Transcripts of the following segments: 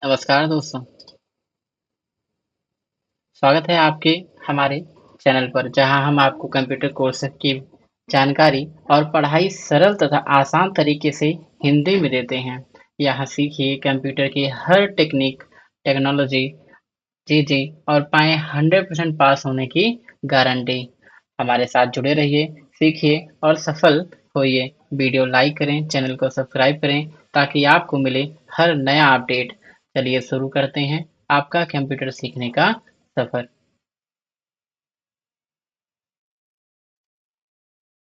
नमस्कार दोस्तों, स्वागत है आपके हमारे चैनल पर जहां हम आपको कंप्यूटर कोर्स की जानकारी और पढ़ाई सरल तथा आसान तरीके से हिंदी में देते हैं। यहाँ सीखिए कंप्यूटर की हर टेक्निक, टेक्नोलॉजी, चीजें और पाएं 100% पास होने की गारंटी। हमारे साथ जुड़े रहिए, सीखिए और सफल होइए। वीडियो लाइक करें, चैनल को सब्सक्राइब करें ताकि आपको मिले हर नया अपडेट। चलिए शुरू करते हैं आपका कंप्यूटर सीखने का सफर।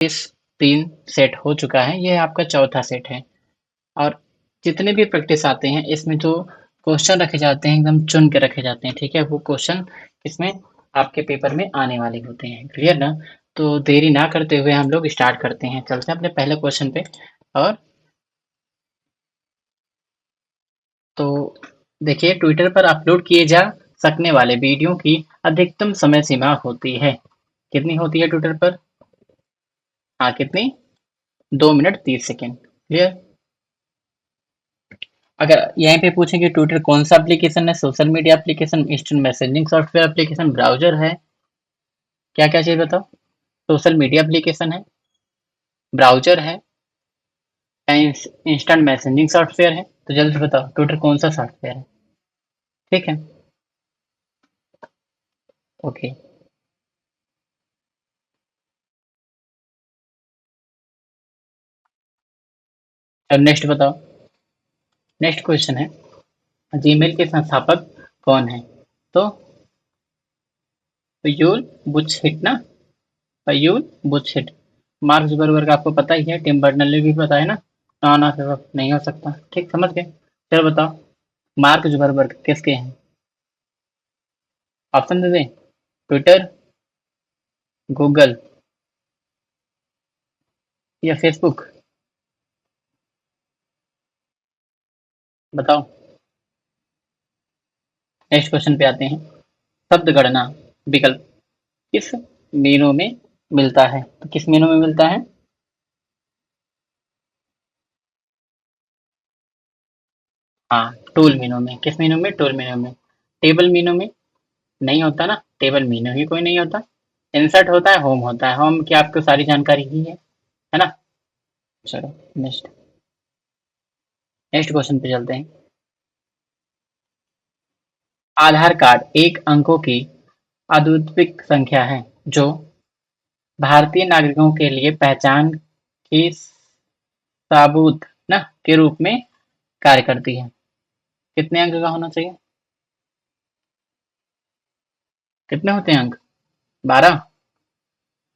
इस 3 सेट हो चुका है, यह आपका चौथा सेट है और जितने भी प्रैक्टिस आते हैं इसमें जो क्वेश्चन रखे जाते हैं एकदम चुन के रखे जाते हैं, ठीक है? वो क्वेश्चन इसमें आपके पेपर में आने वाले होते हैं, क्लियर ना? तो देरी ना करते हुए हम लोग स्टार्ट करते हैं, चलते हैं अपने पहले क्वेश्चन पे। और तो देखिए, ट्विटर पर अपलोड किए जा सकने वाले वीडियो की अधिकतम समय सीमा होती है। कितनी होती है ट्विटर पर? हाँ, कितनी? 2 मिनट 30 सेकेंड, क्लियर? अगर यहीं पे पूछें कि ट्विटर कौन सा एप्लीकेशन है, social media application, instant messaging software application, browser है, क्या क्या चीज बताओ? सोशल मीडिया एप्लीकेशन है, ब्राउजर है या इंस्टेंट मैसेजिंग सॉफ्टवेयर है? तो जल्दी से बताओ ट्विटर कौन सा सॉफ्टवेयर है? ठीक है, ओके। अब नेक्स्ट बताओ। नेक्स्ट क्वेश्चन है, जीमेल के संस्थापक कौन है? तो यूल बुचहिट ना, यूल बुचहिट। मार्क जुकरबर्ग आपको पता ही है, टिम बर्नर-ली भी पता है ना? ना नहीं हो सकता, ठीक, समझ गए। चलो बताओ, मार्क जुकरबर्ग किसके हैं? ऑप्शन दे दें? ट्विटर, गूगल या फेसबुक? बताओ। नेक्स्ट क्वेश्चन पे आते हैं। शब्द गणना विकल्प किस मेनू में मिलता है? तो किस मेनू में मिलता है? हाँ, टूल मेनू में। किस मेनू में? टूल मेनू में। टेबल मेनू में नहीं होता ना, टेबल मेनू ही कोई नहीं होता। इंसर्ट होता है, होम होता है। होम की आपको सारी जानकारी ही है ना? चलो नेक्स्ट। नेक्स्ट क्वेश्चन पे चलते हैं। आधार कार्ड एक अंकों की अद्वितीय संख्या है जो भारतीय नागरिकों के लिए पहचान की सबूत ना के रूप में कार्य करती है। कितने अंक का होना चाहिए? कितने होते हैं अंक? 12।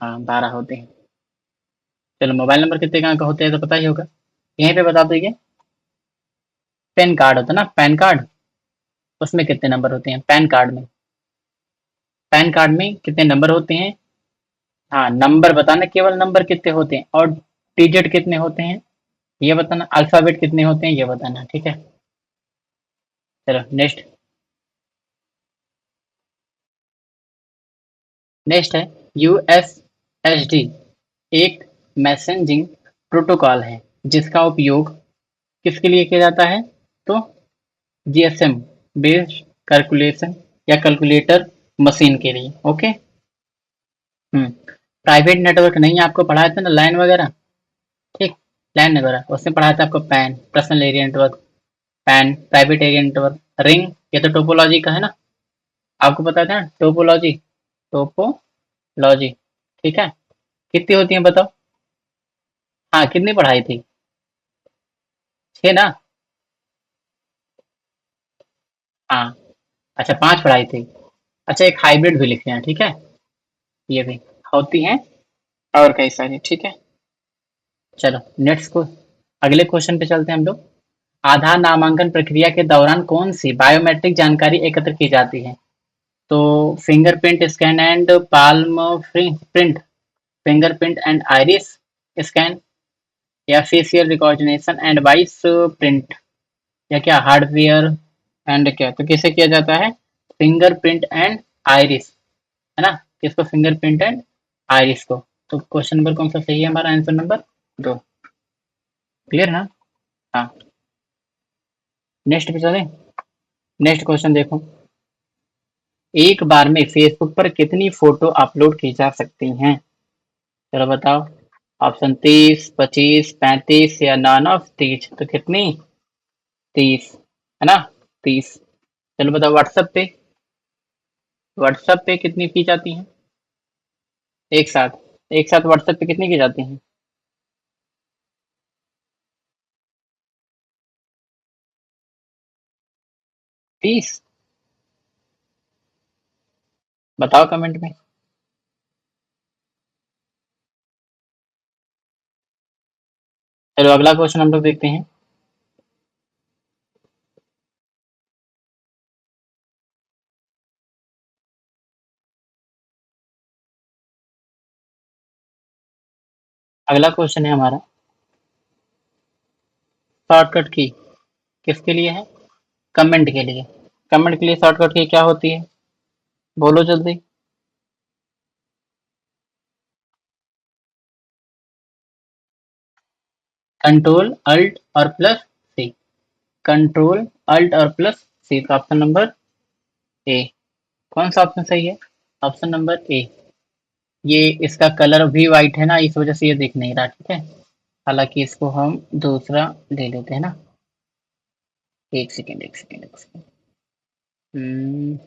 हाँ, 12 होते हैं। चलो, मोबाइल नंबर कितने का अंक होते हैं तो पता ही होगा, यहीं पे बता देंगे। पैन कार्ड होता है ना, पैन कार्ड, उसमें कितने नंबर होते हैं? पैन कार्ड में, पैन कार्ड में कितने नंबर होते हैं? हाँ, नंबर बताना, केवल नंबर कितने होते हैं और डिजिट कितने होते हैं ये बताना, अल्फाबेट कितने होते हैं ये बताना, ठीक है? चलो नेक्स्ट। नेक्स्ट है, यूएसएसडी एक मैसेजिंग प्रोटोकॉल है जिसका उपयोग किसके लिए किया जाता है? तो जीएसएम बेस्ड कैलकुलेशन या कैलकुलेटर मशीन के लिए, ओके। प्राइवेट नेटवर्क नहीं, आपको पढ़ाया था ना लाइन वगैरह, ठीक, लाइन वगैरह उसमें पढ़ाया था आपको। Pan personal area network, pan private area network, ring ये तो टोपोलॉजी का है ना, आपको पता था ना टोपोलॉजी, टोपोलॉजी, ठीक है। कितनी होती है बताओ? हाँ, कितनी पढ़ाई थी? 6 ना? हाँ, अच्छा 5 पढ़ाई थी। अच्छा, एक हाइब्रिड भी लिखे हैं, ठीक है, ये भी होती हैं और कई सारी, ठीक है। चलो नेक्स्ट को, अगले क्वेश्चन पे चलते हैं हम लोग। आधार नामांकन प्रक्रिया के दौरान कौन सी बायोमेट्रिक जानकारी एकत्र की जाती है? तो fingerprint scan and palm print, fingerprint and iris scan, या facial recognition and voice print, या क्या हार्डवेयर एंड क्या? तो किसे किया जाता है? फिंगरप्रिंट एंड आइरिस, है ना? किसको? फिंगरप्रिंट एंड आइरिस को। तो क्वेश्चन नंबर कौन सा सही है? हमारा आंसर नंबर 2, क्लियर ना? हाँ, नेक्स्ट पे चलें। नेक्स्ट क्वेश्चन देखो। एक बार में फेसबुक पर कितनी फोटो अपलोड की जा सकती हैं? चलो बताओ। ऑप्शन 30, 25, 35 या नॉन ऑफ 30, तो कितनी? 30, है ना? 30। चलो बताओ व्हाट्सएप पे, व्हाट्सएप पे कितनी की जाती हैं? एक साथ, एक साथ व्हाट्सएप पे कितनी की जाती हैं? 30। बताओ कमेंट में। चलो अगला क्वेश्चन हम लोग देखते हैं। अगला क्वेश्चन है हमारा, शॉर्टकट की किसके लिए है? कमेंट के लिए। कमेंट के लिए शॉर्टकट की क्या होती है? बोलो जल्दी। कंट्रोल अल्ट और प्लस सी। कंट्रोल अल्ट और प्लस सी, तो ऑप्शन नंबर ए। कौन सा ऑप्शन सही है? ऑप्शन नंबर ए। ये इसका कलर भी वाइट है ना, इस वजह से ये दिख नहीं रहा, ठीक है। हालांकि इसको हम दूसरा ले लेते हैं ना। एक सेकेंड, एक सेकेंड, एक सेकेंड। हम्म,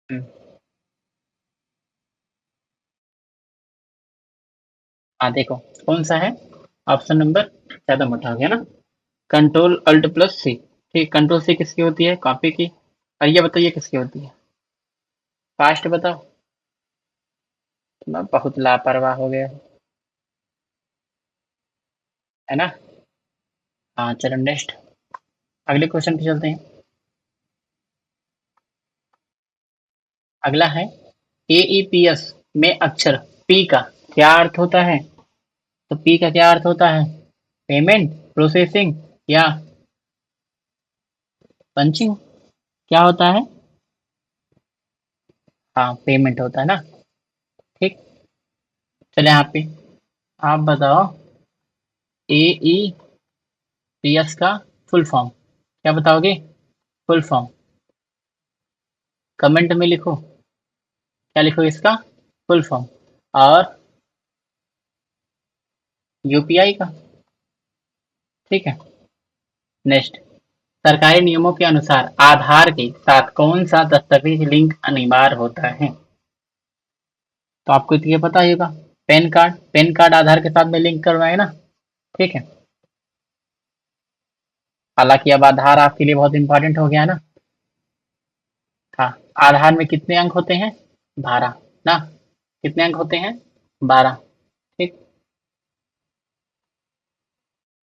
हम्म, हाँ देखो, कौन सा है? ऑप्शन नंबर ज्यादा मोटा हो गया ना। कंट्रोल अल्ट प्लस सी। ठीक, कंट्रोल सी किसकी होती है? कॉपी की। और ये बताइए किसकी होती है? फास्ट बताओ। मैं बहुत लापरवाह हो गया, है ना। हाँ चलो नेक्स्ट, अगले क्वेश्चन पे चलते हैं। अगला है, एईपीएस में अक्षर पी का क्या अर्थ होता है? तो पी का क्या अर्थ होता है? पेमेंट, प्रोसेसिंग या पंचिंग? क्या होता है? हाँ पेमेंट होता है ना। ठीक। चले यहाँ पे, आप बताओ एईपीएस का फुल फॉर्म क्या बताओगे? फुल फॉर्म कमेंट में लिखो। क्या लिखो इसका फुल फॉर्म? और यूपीआई का। ठीक है। नेक्स्ट, सरकारी नियमों के अनुसार आधार के साथ कौन सा दस्तावेज लिंक अनिवार्य होता है? तो आपको तो ये पता ही होगा। पैन कार्ड, पैन कार्ड आधार के साथ में लिंक करवाए ना। ठीक है। हालांकि अब आधार आपके लिए बहुत इंपॉर्टेंट हो गया है ना। हाँ। आधार में कितने अंक होते हैं? 12 ना। कितने अंक होते हैं? 12। ठीक।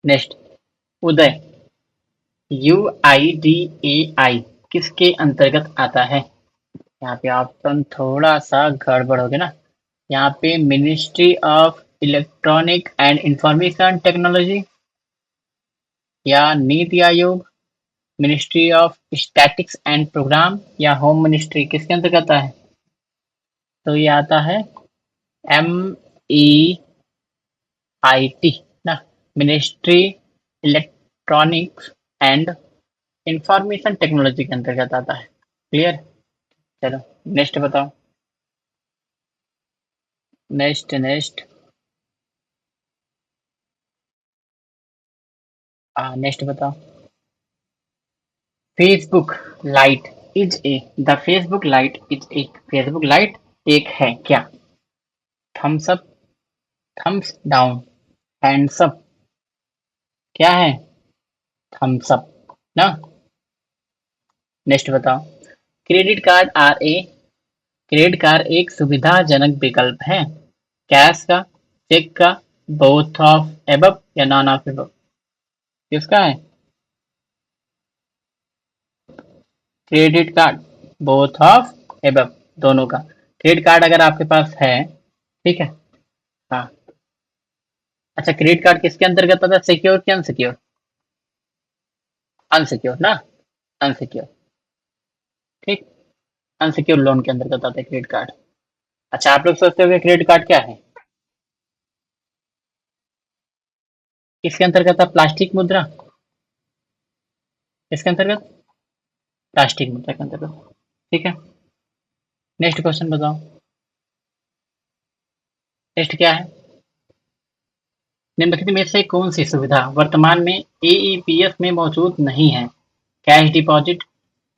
नेक्स्ट, उदय, UIDAI किसके अंतर्गत आता है? यहाँ पे ऑप्शन थोड़ा सा गड़बड़ हो गया ना। यहाँ पे ministry of electronic and information technology या NITI Aayog, ministry of statics and program या होम मिनिस्ट्री, किसके अंतर्गत आता है? तो ये आता है MEIT ना, ministry electronics and information technology के अंतर्गत आता है। क्लियर। चलो नेक्स्ट बताओ। नेक्स्ट नेक्स्ट, नेक्स्ट बताओ। Facebook lite is a, the Facebook lite is a, Facebook lite एक है क्या? Thumbs up, thumbs down, hands up, क्या है? थम्स अप ना। नेक्स्ट बताओ। Credit card are a, credit card एक सुविधाजनक विकल्प है। कैश का, चेक का, बोथ ऑफ एबव या नॉन ऑफ एबव, किसका है? Credit card, both of above, दोनों का। क्रेडिट कार्ड अगर आपके पास है, ठीक है। हाँ। अच्छा, क्रेडिट कार्ड किसके अंतर्गत आता है? सिक्योर कि अनसिक्योर? अनसिक्योर ना, अनसिक्योर। ठीक। अनसिक्योर लोन के अंतर्गत आता है क्रेडिट कार्ड। अच्छा, आप लोग सोचते हो क्रेडिट कार्ड क्या है? किसके अंतर्गत है? प्लास्टिक मुद्रा, इसके अंतर्गत प्लास्टिक मुद्रा के अंतर्गत। ठीक है, नेक्स्ट क्वेश्चन बताओ। नेक्स्ट क्या है? निम्नलिखित में से कौन सी सुविधा वर्तमान में एईपीएफ में मौजूद नहीं है? Cash deposit,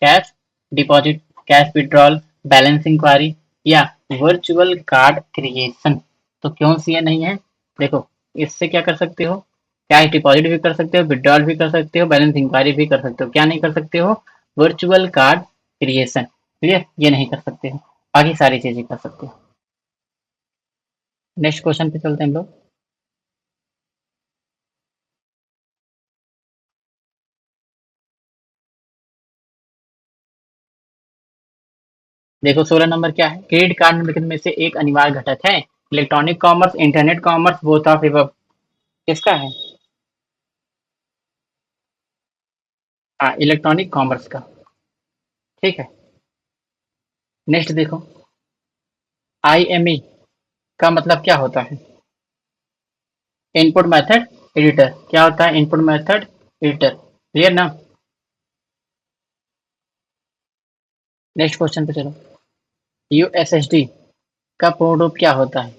cash deposit, cash withdrawal, balance inquiry या वर्चुअल कार्ड क्रिएशन। तो कौन सी ये नहीं है? देखो, इससे क्या कर सकते हो? कैश डिपॉजिट भी कर सकते हो, विड्रॉल भी कर सकते हो, बैलेंस इंक्वायरी भी कर सकते हो। क्या नहीं कर सकते हो? Virtual card creation. क्लियर, ये नहीं कर सकते हो। बाकी सारी चीजें कर सकते हो। नेक्स्ट क्वेश्चन पे चलते हैं हम लोग। देखो 16 नंबर क्या है? क्रेडिट कार्ड निम्नलिखित में से एक अनिवार्य घटक है। Electronic commerce, internet commerce, both of above. किसका है? हाँ, इलेक्ट्रॉनिक कॉमर्स का। ठीक है, नेक्स्ट देखो। आईएमई का मतलब क्या होता है? Input method editor. क्या होता है इनपुट मेथड एडिटर? क्लियर ना? नेक्स्ट क्वेश्चन पे चलो। यूएसएसडी का पूर्ण रूप क्या होता है?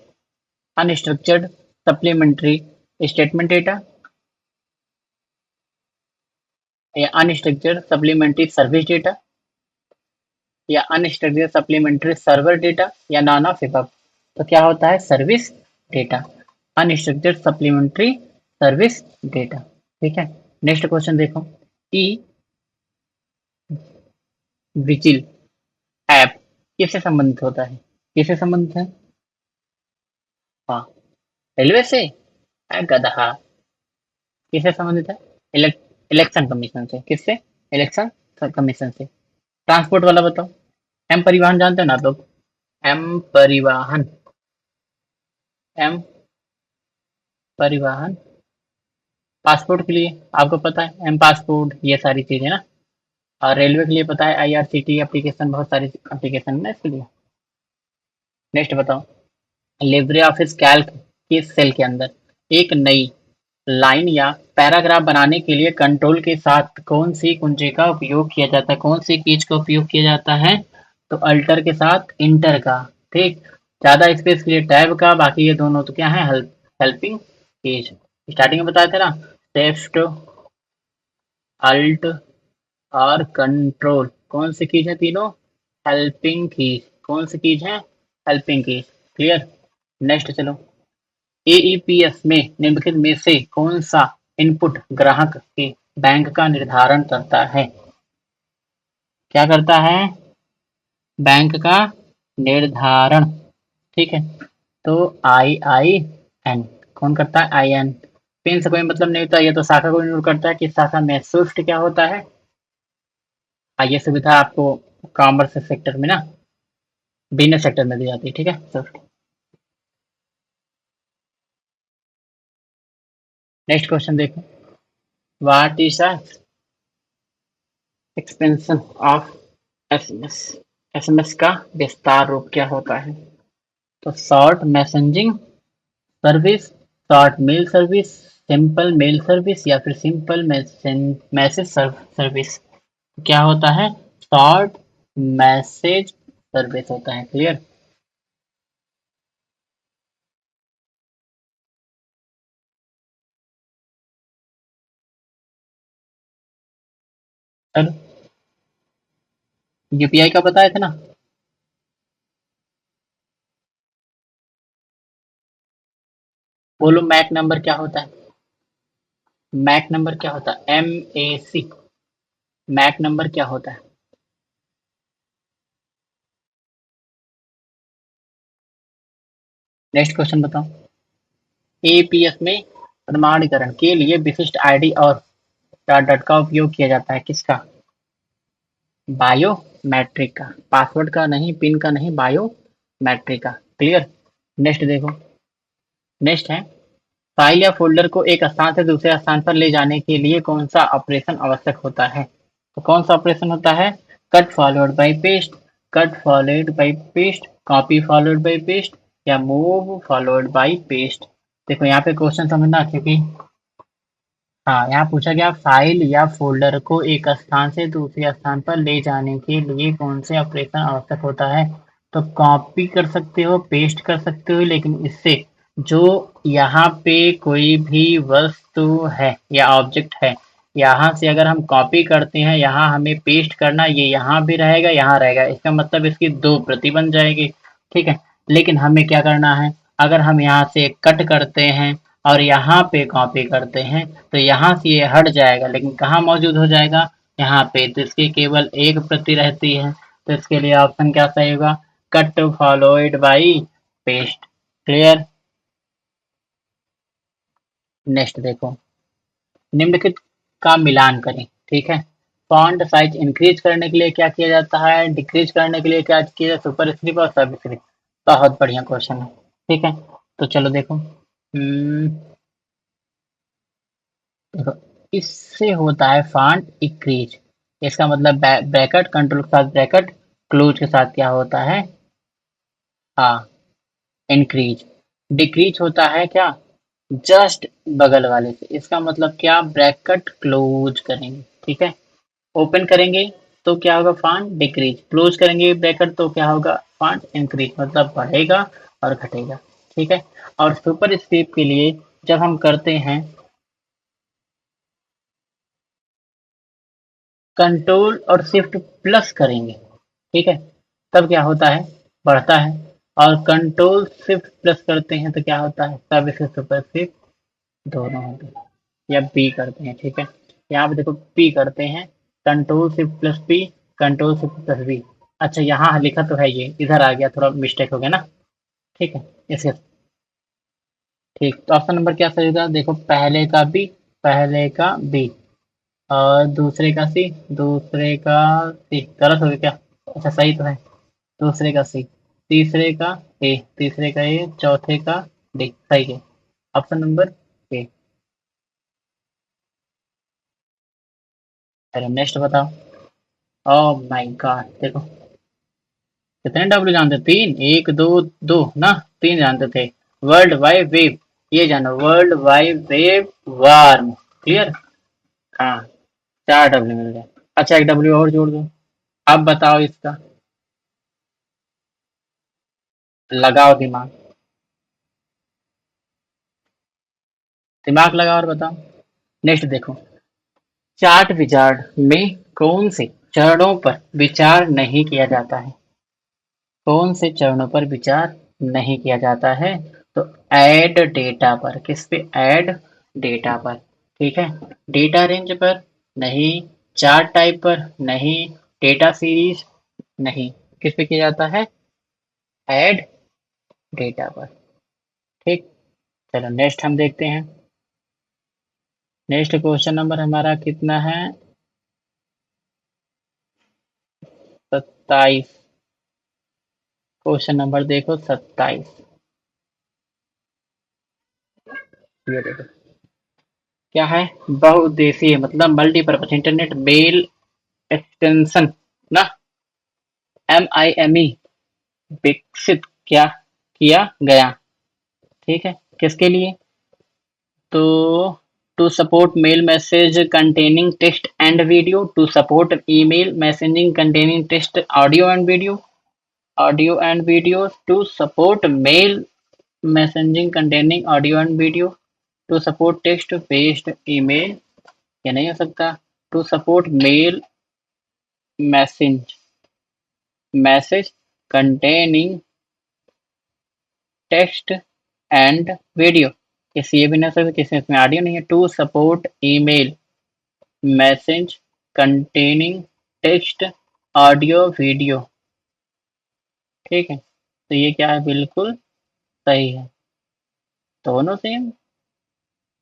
अनस्ट्रक्चर्ड सप्लीमेंट्री स्टेटमेंट डेटा, या अनस्ट्रक्चर्ड सप्लीमेंट्री सर्विस डेटा, या अनस्ट्रक्चर्ड सप्लीमेंट्री सर्वर डेटा, या नॉन ऑफ एबव। तो क्या होता है? Service data, unstructured supplementary service data. ठीक है, नेक्स्ट क्वेश्चन देखो। ई विजिल ऐप किससे संबंधित होता है? किससे संबंधित है? हाँ, रेलवे से? गधा। किससे संबंधित है? इलेक्शन कमीशन से। किससे? इलेक्शन कमीशन से। ट्रांसपोर्ट वाला बताओ। एम परिवहन जानते हो ना आप लोग? एम परिवहन, एम परिवहन पासपोर्ट के लिए आपको पता है, एम पासपोर्ट, ये सारी चीजें ना। और रेलवे के लिए पता है आईआरसीटी एप्लीकेशन, बहुत सारी एप्लीकेशन है ना इसके लिए। नेक्स्ट बताओ। लिब्रे ऑफिस कैल्क के सेल के अंदर एक नई लाइन या पैराग्राफ बनाने के लिए कंट्रोल के साथ कौन सी कुंजी का उपयोग किया जाता है? कौन सी कीज का उपयोग किया जाता है? तो अल्टर के साथ इंटर का। ठीक, ज्यादा स्पेस के लिए टैब का, बाकी ये दोनों तो क्या है? Helping keys. स्टार्टिंग में बताया था ना, शिफ्ट, अल्ट और कंट्रोल कौन सी कीज है? तीनों हेल्पिंग कीज। कौन सी कीज है? Helping keys. क्लियर, नेक्स्ट चलो। एईपीएस में निम्नलिखित में से कौन सा इनपुट ग्राहक के बैंक का निर्धारण करता है? क्या करता है? बैंक का निर्धारण। ठीक है, तो IIN कौन करता है? IN। पिन से कोई मतलब नहीं होता, ये तो शाखा को इनपुट करता है कि शाखा में स्विफ्ट क्या होता है? ये सुविधा आपको कॉमर्स सेक्टर में ना, बिजनेस सेक्टर में दी जाती है। ठीक है, स्विफ्ट। नेक्स्ट क्वेश्चन देखो। What is the expansion of SMS? SMS का विस्तार रूप क्या होता है? तो short messaging service, short mail service, simple mail service, या फिर सिंपल मैसेज सर्विस। क्या होता है? शॉर्ट मैसेज सर्विस होता है। क्लियर, चलो। यूपीआई का बताया था ना? बोलो मैक नंबर क्या होता है? मैक नंबर क्या होता है? MAC। मैक नंबर क्या होता है? नेक्स्ट क्वेश्चन बताओ। एपीएस में प्रमाणीकरण के लिए विशिष्ट आईडी और डॉट डॉट का उपयोग किया जाता है। किसका? बायोमेट्रिक का। पासवर्ड का नहीं, पिन का नहीं, बायोमेट्रिक का। क्लियर, नेक्स्ट देखो। नेक्स्ट है, फाइल या फोल्डर को एक स्थान से दूसरे स्थान पर ले जाने के लिए कौन सा ऑपरेशन आवश्यक होता है? तो कौन सा ऑपरेशन होता है? Cut followed by paste, cut followed by paste, copy followed by paste, या मूव फॉलोड बाई पेस्ट। देखो यहाँ पे क्वेश्चन समझना, क्योंकि हाँ, यहाँ पूछा गया फाइल या फ़ोल्डर को एक स्थान से दूसरे स्थान पर ले जाने के लिए कौन से ऑपरेशन आवश्यक होता है? तो कॉपी कर सकते हो, पेस्ट कर सकते हो, लेकिन इससे जो यहाँ पे कोई भी वस्तु है या ऑब्जेक्ट है, यहाँ से अगर हम कॉपी करते हैं, यहाँ हमें पेस्ट करना, ये यहाँ भी रहेगा, यहाँ रहेगा। इसका मतलब इसकी 2 प्रति बन जाएगी, ठीक है? लेकिन हमें क्या करना है, अगर हम यहाँ से कट करते हैं और यहाँ पे कॉपी करते हैं, तो यहाँ से ये हट जाएगा, लेकिन कहाँ मौजूद हो जाएगा? यहाँ पे। तो इसकी केवल 1 प्रति रहती है, तो इसके लिए ऑप्शन क्या सही होगा? Cut followed by paste. Clear? Next देखो, निम्नलिखित का मिलान करें, ठीक है? फॉन्ट साइज इंक्रीज करने के लिए क्या किया जाता है, डिक्रीज करने के लिए क्या किया जाता है? सुपरस्क्रिप्ट और सबस्क्रिप्ट। बहुत बढ़िया क्वेश्चन है, ठीक है? तो चलो देखो, देखो, इससे होता है फॉन्ट इंक्रीज। इसका मतलब ब्रैकेट, कंट्रोल के साथ ब्रैकेट, क्लोज के साथ क्या होता है? हाँ, इंक्रीज। डिक्रीज होता है क्या? जस्ट बगल वाले से। इसका मतलब क्या? ब्रैकेट क्लोज करेंगे, ठीक है? ओपन करेंगे तो क्या होगा? Font decrease. क्लोज करेंगे ब्रैकेट तो क्या होगा? Font increase. मतलब बढ़ेगा और घटेगा, ठीक है? और सुपर स्क्रिप्ट के लिए जब हम करते हैं कंट्रोल और शिफ्ट प्लस करेंगे, ठीक है? तब क्या होता है? बढ़ता है। और कंट्रोल शिफ्ट प्लस करते हैं तो क्या होता है? तब इसे सुपर स्क्रिप्ट दोनों होंगे। या पी करते हैं, ठीक है? यहाँ पे देखो, पी करते हैं, control shift plus P, control shift plus B. अच्छा, यहाँ लिखा तो है, ये इधर आ गया, थोड़ा मिस्टेक हो गया ना, ठीक है? इसके ठीक, तो ऑप्शन नंबर क्या सही होगा? देखो, पहले का बी, पहले का बी, और दूसरे का सी, दूसरे का सी। गलत हो गया क्या? अच्छा, सही तो है। दूसरे का सी, तीसरे का ए, तीसरे का ए, चौथे का डी। सही है, ऑप्शन नंबर ए। चलो नेक्स्ट बताओ। ओह माय गॉड, देखो कितने डब्ल्यू जानते? 3, 1, 2, 2 ना, 3 जानते थे। वर्ल्ड वाइड वेब, ये जानो, world wide web warm. Clear? हाँ, 4 डब्ल्यू मिल गए। अच्छा, एक डब्ल्यू और जोड़ दो। अब बताओ इसका, लगाओ दिमाग, दिमाग लगाओ और बताओ। नेक्स्ट देखो, चार्ट विजार्ड में कौन से चरणों पर विचार नहीं किया जाता है? कौन से चरणों पर विचार नहीं किया जाता है? तो ऐड डेटा पर। किस पे? ऐड डेटा पर, ठीक है? डेटा रेंज पर नहीं, चार्ट टाइप पर नहीं, डेटा सीरीज नहीं। किस पे किया जाता है? ऐड डेटा पर, ठीक? चलो नेक्स्ट हम देखते हैं। नेक्स्ट क्वेश्चन नंबर हमारा कितना है? 27। क्वेश्चन नंबर देखो 27। ये देखो, क्या है? बहुउद्देशीय मतलब मल्टीपर्पज इंटरनेट मेल एक्सटेंशन ना, MIME, विकसित क्या किया गया, ठीक है? किसके लिए? तो to support mail message containing text and video, to support email messaging containing text audio and video, audio and video, to support mail messaging containing audio and video, to support text based email. ये नहीं हो सकता। To support mail message message containing text and video. किसी ये भी नहीं हो सकता, किसी इसमें ऑडियो नहीं है। To support email message containing text audio video, ठीक है? तो ये क्या है? बिल्कुल सही है, दोनों सेम।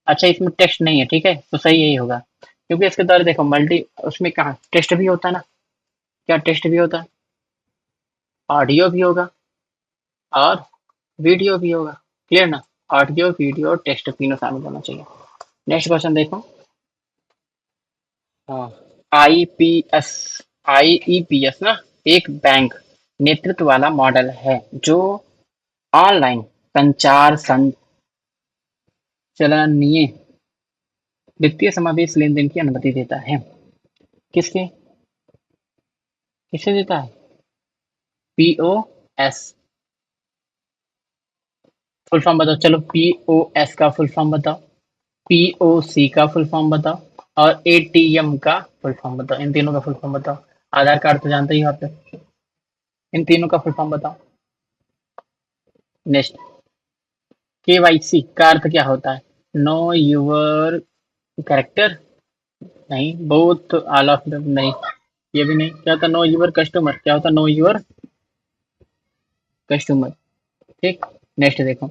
अच्छा, इसमें टेक्स्ट नहीं है, ठीक है? तो सही यही होगा, क्योंकि इसके द्वारा देखो मल्टी, उसमें कहाँ टेक्स्ट भी होता है ना? क्या टेक्स्ट भी होता है? ऑडियो भी होगा और वीडियो भी होगा। क्लियर ना? ऑडियो, वीडियो और टेक्स्ट तीनों शामिल होना चाहिए। नेक्स्ट क्वेश्चन देखो। हाँ, आईपीएस, आईईपीएस ना, एक बैंक नेतृत्व वाला मॉडल है जो ऑनलाइन संचार संचालनीय वित्तीय समावेश लेन-देन की अनुमति देता है। किसके किसे देता है? पीओएस फुल फॉर्म बताओ। चलो पीओएस का फुल फॉर्म बताओ, पीओसी का फुल फॉर्म बताओ और एटीएम का फुल फॉर्म बताओ। इन तीनों का फुल फॉर्म बताओ। आधार कार्ड तो जानते ही हो आप लोग। इन तीनों का फुल फॉर्म बताओ। नेक्स्ट, केवाईसी का अर्थ क्या होता है? नो यूर कैरेक्टर, नहीं। बोथ ऑल ऑफ देम, नहीं। ये भी नहीं। क्या होता नो यूर कस्टमर? क्या होता नो यूर कस्टमर? ठीक। नेक्स्ट देखो,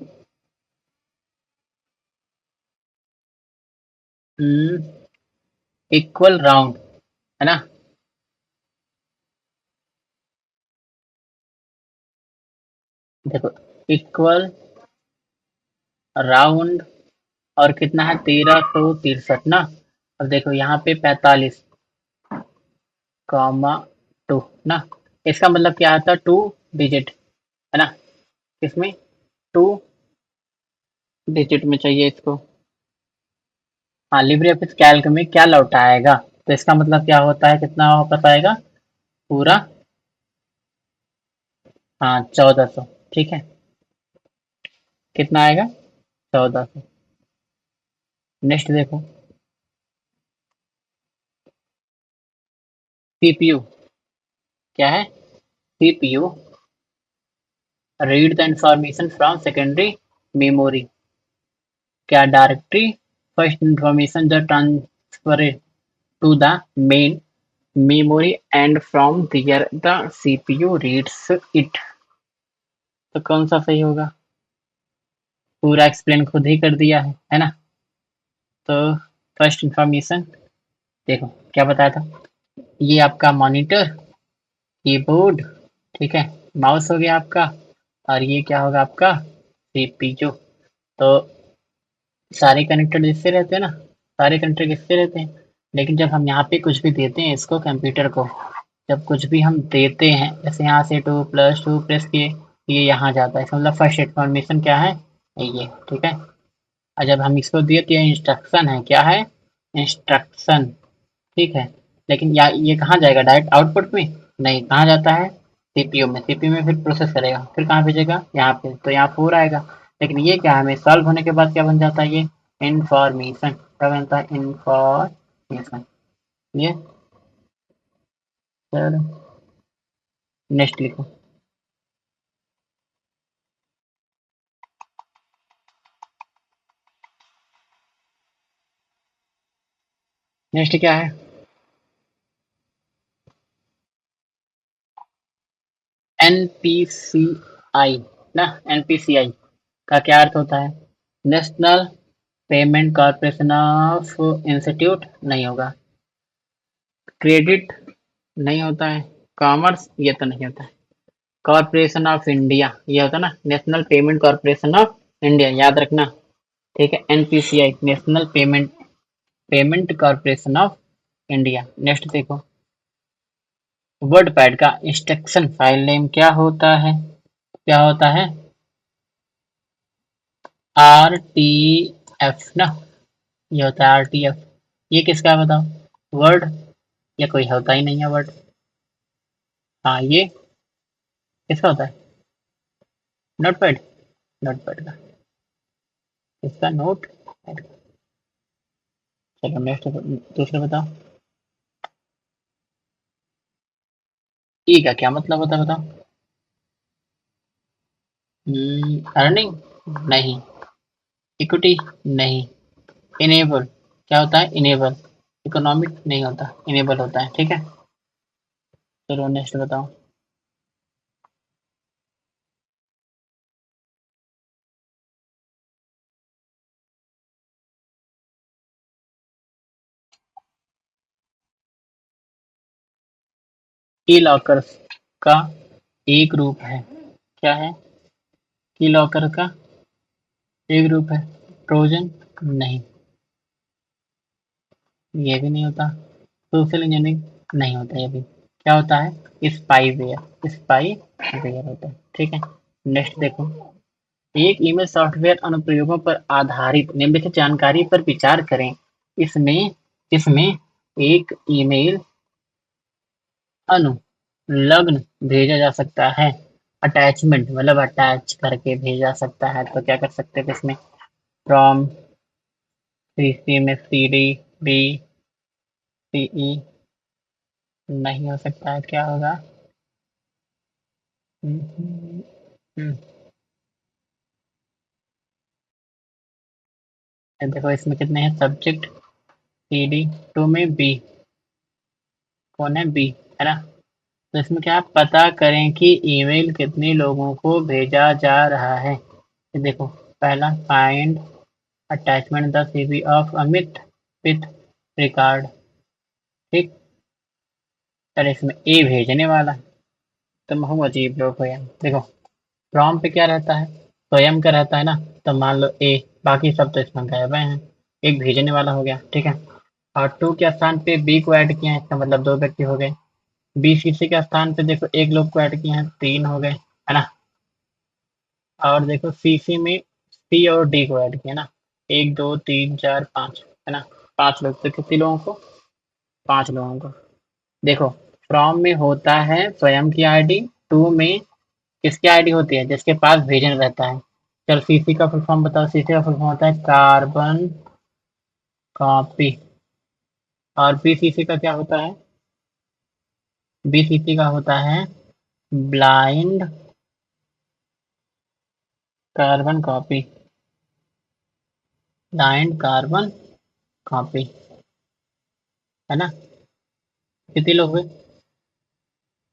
इक्वल राउंड, है ना? देखो, इक्वल राउंड और कितना है? 1363 ना। अब देखो यहाँ पे 45, 2 ना। इसका मतलब क्या आता है? 2 डिजिट, है ना? किसमें? 2 डिजिट में चाहिए इसको। हाँ, लिब्रे ऑफिस कैल्क में क्या लौटाएगा? तो इसका मतलब क्या होता है? कितना वापस आएगा? पूरा। हाँ, 1400। ठीक है। कितना आएगा? 1400। नेक्स्ट देखो, सीपीयू क्या है? CPU read the information from secondary memory. क्या directory first information the transfer to the main memory and from there the CPU reads it। तो कौन सा सही होगा? पूरा एक्सप्लेन खुद ही कर दिया है ना? तो फर्स्ट इंफॉर्मेशन देखो क्या बताया था। ये आपका मॉनिटर, कीबोर्ड, ठीक है, माउस हो गया आपका, और ये क्या होगा आपका? सीपीयू। तो सारे कनेक्टेड इससे रहते हैं ना, सारे कनेक्टेड इससे रहते हैं। लेकिन जब हम यहाँ पे कुछ भी देते हैं इसको, कंप्यूटर को, जब कुछ भी हम देते हैं, जैसे यहाँ से 2+2 प्रेस किए, ये यहाँ जाता है। इसका मतलब फर्स्ट इन्फॉर्मेशन क्या है? ये, ठीक है। और जब हम इसको दिए तो ये इंस्ट्रक्शन है। क्या है? इंस्ट्रक्शन, ठीक है। लेकिन ये कहाँ जाएगा? डायरेक्ट आउटपुट में नहीं, कहाँ जाता है? सीपीयू में। सीपीयू में फिर प्रोसेस करेगा, फिर कहाँ भेजेगा? यहाँ पे। तो यहाँ 4 आएगा। लेकिन ये क्या है? हमें सॉल्व होने के बाद क्या बन जाता है? ये इंफॉर्मेशन। क्या बनता है? इंफॉर्मेशन। ये चलो, नेक्स्ट लिखो। नेक्स्ट क्या है? एनपीसीआई ना। एनपीसीआई का क्या अर्थ होता है? National payment corporation of institute नहीं होगा। क्रेडिट नहीं होता है। कॉमर्स ये तो नहीं होता है। कॉर्पोरेशन ऑफ इंडिया ये होता है ना, national payment corporation of India, याद रखना। ठीक है, NPCI national payment payment corporation of India. Next देखो, वर्डपैड का इंस्ट्रक्शन फाइल नेम क्या होता है? क्या होता है? आर टी एफ ना। ये होता है आर टी एफ। ये किसका है बताओ? वर्ड, या कोई होता ही नहीं है वर्ड। हाँ, ये किसका होता है? नोटपैड। नोटपैड का, इसका नोट पैड। चलो नेक्स्ट, दूसरे बताओ। ई का क्या मतलब होता है बताओ? अर्निंग नहीं। इक्विटी नहीं। इनेबल क्या होता है? इनेबल। इकोनॉमिक नहीं होता, इनेबल होता है। ठीक है, चलो नेक्स्ट बताओ। की लॉकर्स का एक रूप है। क्या है? की लॉकर का एक रूप है। ट्रोजन नहीं, ये भी नहीं होता। सोशल इंजीनियरिंग नहीं होता ये भी। क्या होता है? स्पाईवेयर। स्पाईवेयर होता है। ठीक है, नेक्स्ट देखो, एक ईमेल सॉफ्टवेयर अनुप्रयोगों पर आधारित निम्नलिखित जानकारी पर विचार करें। इसमें इसमें एक ईमेल अनुलग्न भेजा जा सकता है। अटैचमेंट मतलब अटैच करके भेजा जा सकता है, तो क्या कर सकते हैं इसमें? फ्रॉम सीसी में सीडी बी सीई नहीं हो सकता है, क्या होगा? हम्म, हम्म, देखो इसमें कितने हैं सब्जेक्ट? सीडी टू में बी, कौन है? बी, है ना? तो इसमें क्या आप पता करें कि ईमेल कितने लोगों को भेजा जा रहा है। ये देखो, पहला find attachment the CV of Amit with record, ठीक। अरे इसमें ए भेजने वाला, तुम हम अजीब लोग हो यार। देखो फ्रॉम पे क्या रहता है? स्वयं का रहता है ना। तो मान लो ए, बाकी सब तो इसमें गायब हैं। एक भेजने वाला हो गया, ठीक है। और टू के स्थान पे बी को ऐड किया है, इसका मतलब दो व्यक्ति हो गए। बी सी सी के स्थान पे देखो एक लोग को ऐड किए हैं, तीन हो गए, है ना। और देखो सी सी में सी और डी को ऐड किया ना, एक दो तीन चार पाँच, है ना। पांच लोग, तो कितने लोगों को? पांच लोगों को। देखो फ्रॉम में होता है स्वयं की आईडी, टू में किसकी आईडी होती है? जिसके पास भेजन रहता है। चल सीसी का फुल फॉर्म बताओ। सीसी का फुल फॉर्म होता है कार्बन कॉपी। और बीसीसी का क्या होता है? बीसीसी का होता है blind carbon copy. Blind carbon copy, है ना। कितने लोग हुए?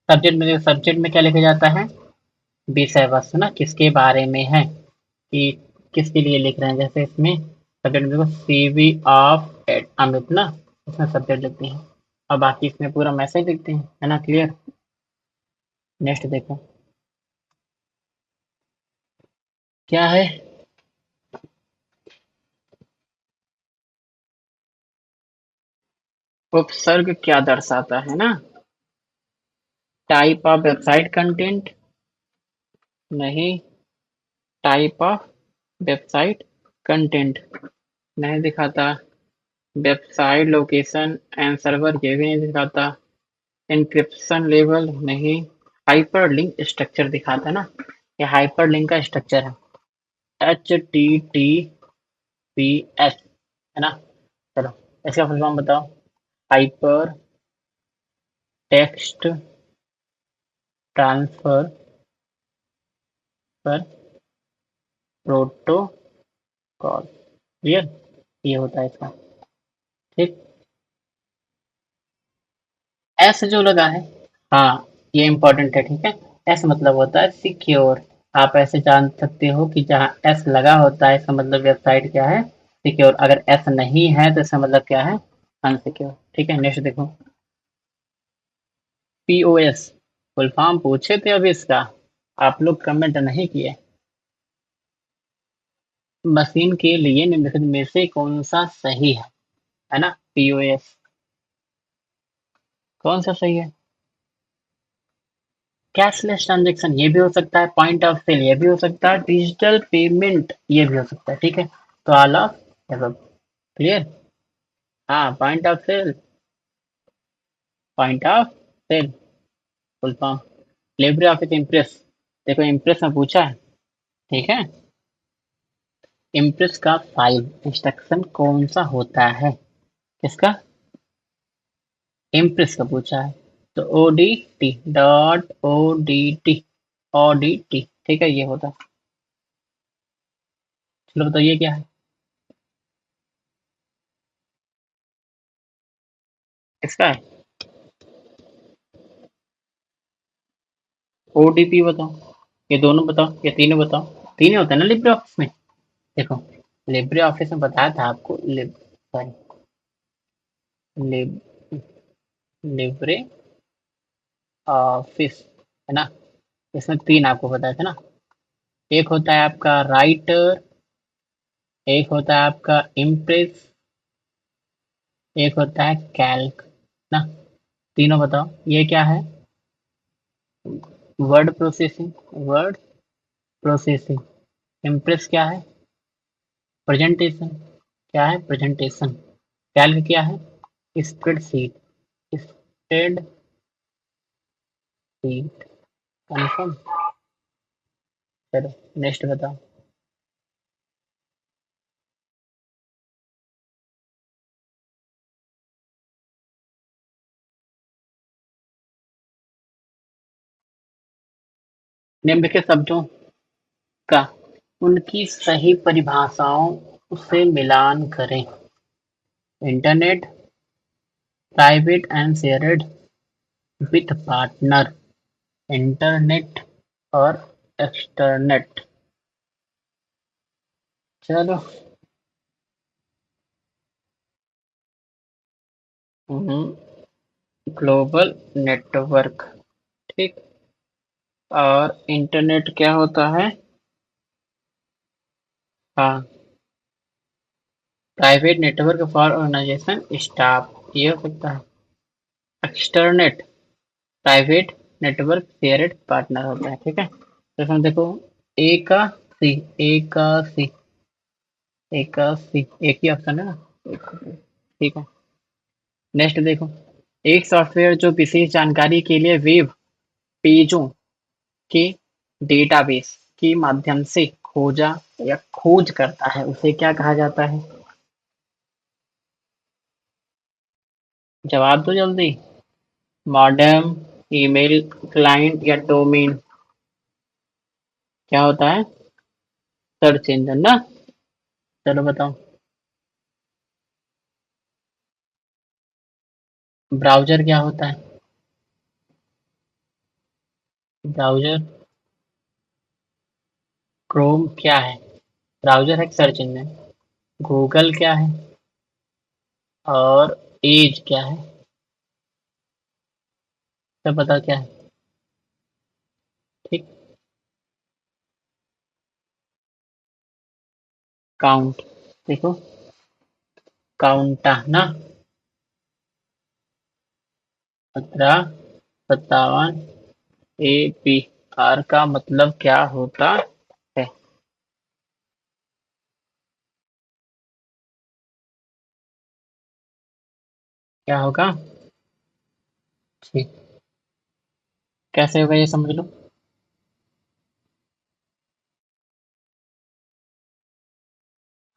सब्जेक्ट में क्या लिखा जाता है? विषय वस्तु ना, किसके बारे में है, कि किसके लिए लिख रहे हैं। जैसे इसमें सब्जेक्ट में देखो सीवी ऑफ अमित ना, इसमें सब्जेक्ट लिखते हैं। और बाकी इसमें पूरा मैसेज लिखते हैं, है ना। क्लियर? नेक्स्ट देखो क्या है। उपसर्ग क्या दर्शाता है ना? टाइप ऑफ वेबसाइट कंटेंट, नहीं। टाइप ऑफ वेबसाइट कंटेंट नहीं दिखाता। वेबसाइट लोकेशन एंड सर्वर ये भी नहीं दिखाता। इंक्रिप्शन लेवल नहीं। हाइपरलिंक स्ट्रक्चर दिखाता ना, ये हाइपरलिंक का स्ट्रक्चर है। H T T P S, है ना। चलो इसका फुल फॉर्म बताओ। हाइपर टेक्स्ट ट्रांसफर पर प्रोटोकॉल, क्लियर? ये होता है इसका, ठीक। एस जो लगा है, हाँ, ये इंपॉर्टेंट है, ठीक है। एस मतलब होता है सिक्योर। आप ऐसे जान सकते हो कि जहाँ एस लगा होता है इसका मतलब वेबसाइट क्या है? सिक्योर। अगर एस नहीं है तो इसका मतलब क्या है? अनसिक्योर, ठीक है। नेक्स्ट देखो, पीओएस फुल फॉर्म पूछे थे अभी इसका, आप लोग कमेंट नहीं किए। मशीन के लिए निम्नलिखित में से कौन सा सही है ना। पीओएस कौन सा सही है? कैशलेस ट्रांजेक्शन ये भी हो सकता है, पॉइंट ऑफ सेल ये भी हो सकता है, डिजिटल पेमेंट ये भी हो सकता है, ठीक है। तो ऑल ऑफ क्लियर। हाँ, point of sale, point of sale full form. LibreOffice Impress, देखो इम्प्रेस में पूछा है, ठीक है। इम्प्रेस का फाइल इंस्ट्रक्शन कौन सा होता है? किसका? इम्प्रेस का पूछा है। तो O D T dot O D T, ठीक है, ये होता है। चलो बताइए क्या है इसका है। ओटीपी बताओ, ये दोनों बताओ, ये तीनों बताओ। तीन ही होता है ना लिब्रे ऑफिस में। देखो लिब्रे ऑफिस में बताया था आपको, सॉरी, लिब लिब्रे ऑफिस, है ना। इसमें तीन आपको बताया था ना। एक होता है आपका राइटर, एक होता है आपका इम्प्रेस, एक होता है कैल्क ना। तीनों बताओ ये क्या है? Word processing, word processing. Impress क्या है? प्रेजेंटेशन, क्या है? प्रेजेंटेशन। कैल्क क्या है? स्प्रेडशीट। Spread sheet. कन्फर्म। चलो नेक्स्ट बताओ। निम्नलिखित शब्दों का उनकी सही परिभाषाओं से मिलान करें। Internet, private and shared with partner, internet और एक्सटर्नेट। चलो। Global network. ठीक। और इंटरनेट क्या होता है? हाँ, private network for organisation staff, ये हो सकता है। Extranet, private network shared partner होता है। ठीक है, तो इसमें देखो, ए का सी, ए का सी, ए का सी, एक ही ऑप्शन है ना। ठीक है, नेक्स्ट देखो। एक सॉफ्टवेयर जो विशेष जानकारी के लिए वेब पेजों के डेटाबेस के माध्यम से खोजा या खोज करता है, उसे क्या कहा जाता है? जवाब दो जल्दी। मॉडेम, ईमेल क्लाइंट या डोमेन? क्या होता है? सर्च इंजन ना। चलो बताओ। ब्राउजर क्या होता है? ब्राउजर, क्रोम क्या है? ब्राउजर है सर्च इंजन। गूगल क्या है? और एज क्या है? सब बता क्या है। ठीक। काउंट। देखो, काउंटा ना। 17, 57, ए पी आर का मतलब क्या होता है? क्या होगा? ठीक। कैसे होगा ये समझ लो।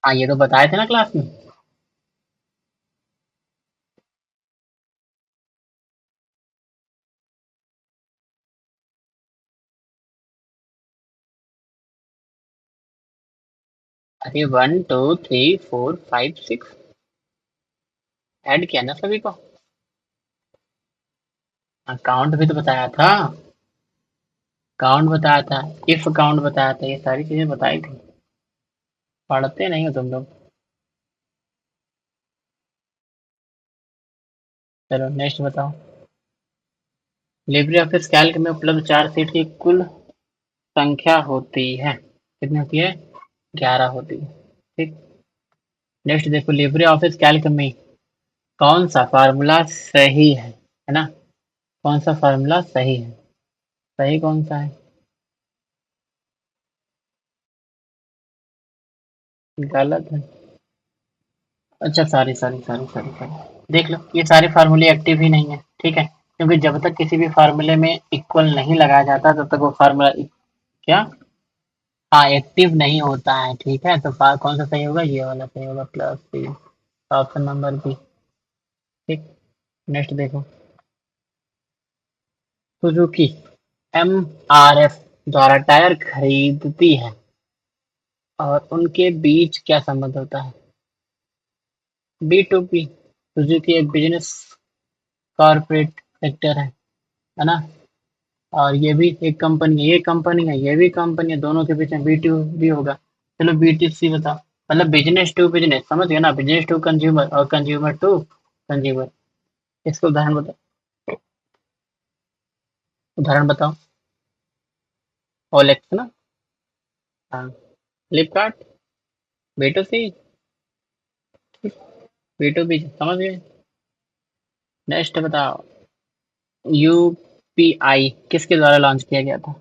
हाँ, ये तो बताए थे ना क्लास में। अरे 1 2 3 4 5 6 ऐड किया ना सभी को। अकाउंट भी तो बताया था। काउंट बताया था, इफ काउंट बताया था, ये सारी चीजें बताई थी। पढ़ते नहीं हो तुम लोग। चलो नेक्स्ट बताओ। लिब्रे ऑफिस कैल्क में उपलब्ध 4 सीट की कुल संख्या होती है, कितनी होती है? 11 होती है। ठीक। नेक्स्ट देखो, लिब्रे ऑफिस कैल्क में कौन सा फार्मूला सही है ना? कौन सा फार्मूला सही है? सही कौन सा है? गलत है। अच्छा, sorry sorry sorry sorry sorry, देख लो, ये सारे फार्मूले एक्टिव ही नहीं है। ठीक है, क्योंकि जब तक किसी भी फार्मूले में इक्वल नहीं लगाया जाता तब तक वो फार्मूला क्या, हाँ, एक्टिव नहीं होता है। ठीक है, तो कौन सा सही होगा? ये वाला सही होगा, plus B, option number B. ठीक। नेक्स्ट देखो, सुजुकी एम आर एफ द्वारा टायर खरीदती है और उनके बीच क्या संबंध होता है? B to B. सुजुकी एक बिजनेस कॉर्पोरेट सेक्टर है ना? और ये भी एक कंपनी है, ये कंपनी है, ये भी कंपनी है, दोनों के बीच में बी टू बी होगा। चलो बी टू सी बताओ। मतलब बिजनेस टू बिजनेस, समझ गए ना? बिजनेस टू कंज्यूमर और कंज्यूमर टू कंज्यूमर। इसको उदाहरण बताओ। उदाहरण बताओ। ओलेक्स ना। हाँ। Flipkart, B to C, B to B, समझ गए। नेक्स्ट बताओ। यूपीआई किसके द्वारा लॉन्च किया गया था?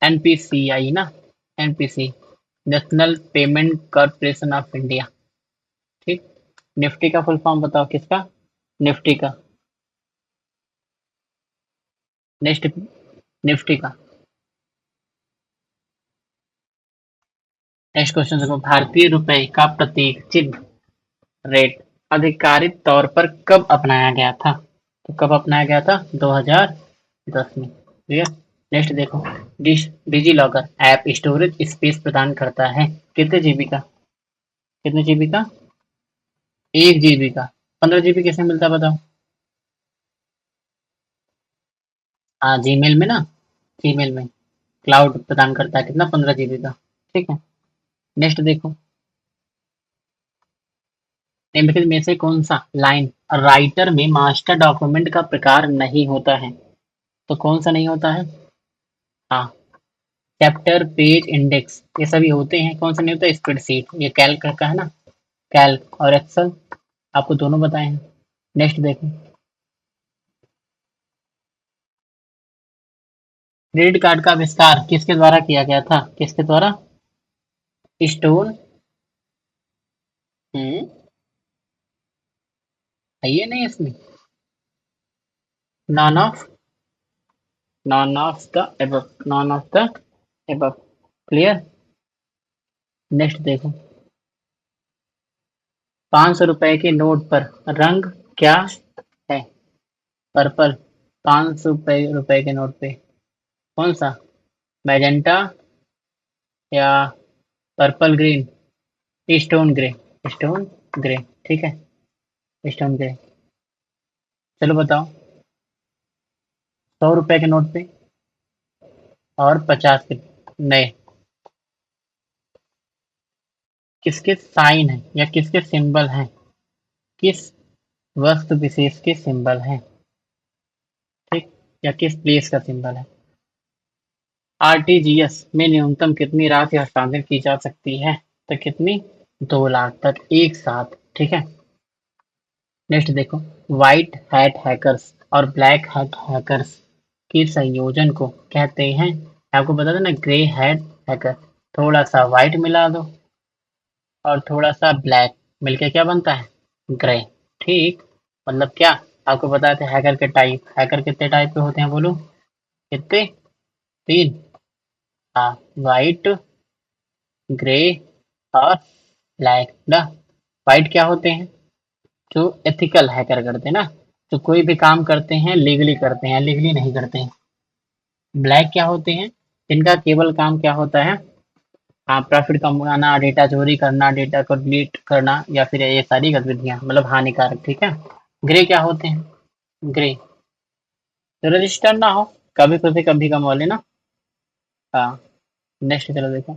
एनपीसीआई ना। NPC, national payment corporation of India. ठीक। निफ्टी का फुल फॉर्म बताओ किसका? निफ्टी का। नेक्स्ट, निफ्टी का। नेक्स्ट क्वेश्चन देखो, भारतीय रुपए का प्रतीक चिन्ह रेट आधिकारिक तौर पर कब अपनाया गया था? तो कब अपनाया गया था? 2010 में। ठीक है। नेक्स्ट देखो, digi locker app storage space प्रदान करता है कितने जीबी का? कितने जीबी का? 1 जीबी का। 15 जीबी कैसे मिलता है बताओ? हाँ, जीमेल में ना, जीमेल में क्लाउड प्रदान करता है कितना? 15 जीबी का। ठीक है। नेक्स्ट देखो, निम्नलिखित में से कौन सा लाइन राइटर में मास्टर डॉक्यूमेंट का प्रकार नहीं होता है? तो कौन सा नहीं होता है? हाँ, चैप्टर, पेज, इंडेक्स ये सभी होते हैं, कौन सा नहीं होता? स्प्रेडशीट, ये कैल्क का है ना, कैल्क और एक्सेल, आपको दोनों बताए हैं। नेक्स्ट देखो, क्रेडिट कार्ड का आविष्कार किसके द्वारा किया गया था? किसके द्वारा? स्टोन। हम्म, है ये नहीं इसमें? None of, none of the above, none of the above. Clear. Next देखो, 500 रुपए के नोट पर रंग क्या है? पर्पल। 500 रुपए के नोट पे कौन सा? मैजेंटा या purple green? Stone grey. Stone grey. ठीक है, स्टोन ग्रे। चलो बताओ, 100 रुपए के नोट पे और 50 के नए किसके साइन है या किसके सिंबल हैं? किस वस्तु विशेष के सिंबल हैं? ठीक, या किस प्लेस का सिंबल है? आरटीजीएस में न्यूनतम कितनी राशि हस्तांतरण की जा सकती है? तो कितनी? 2 लाख तक एक साथ। ठीक है। नेक्स्ट देखो, व्हाइट हैट हैकर्स और ब्लैक हैट हैकर्स के संयोजन को कहते हैं, आपको बता देना, ग्रे हैट हैकर। थोड़ा सा व्हाइट मिला दो और थोड़ा सा ब्लैक, मिलके क्या बनता है? ग्रे। ठीक, मतलब क्या? आपको बताए थे हैकर के टाइप, हैकर कितने टाइप के होते हैं बोलो? कितने? 3। हाँ, व्हाइट, ग्रे और ब्लैक ना। व्हाइट क्या होते हैं? जो एथिकल हैकर करते हैं ना, जो कोई भी काम करते हैं लीगली करते हैं, लीगली नहीं करते हैं। ब्लैक क्या होते हैं? जिनका केवल काम क्या होता है? हाँ, प्रॉफिट कमाना, डेटा चोरी करना, डेटा को डिलीट करना, या फिर ये सारी गतिविधियां मतलब हानिकारक। ठीक है। ग्रे क्या होते हैं? ग्रे तो रजिस्टर ना हो, कभी खुद से कभी कमा लेना। हाँ। नेक्स्ट चलो देखो,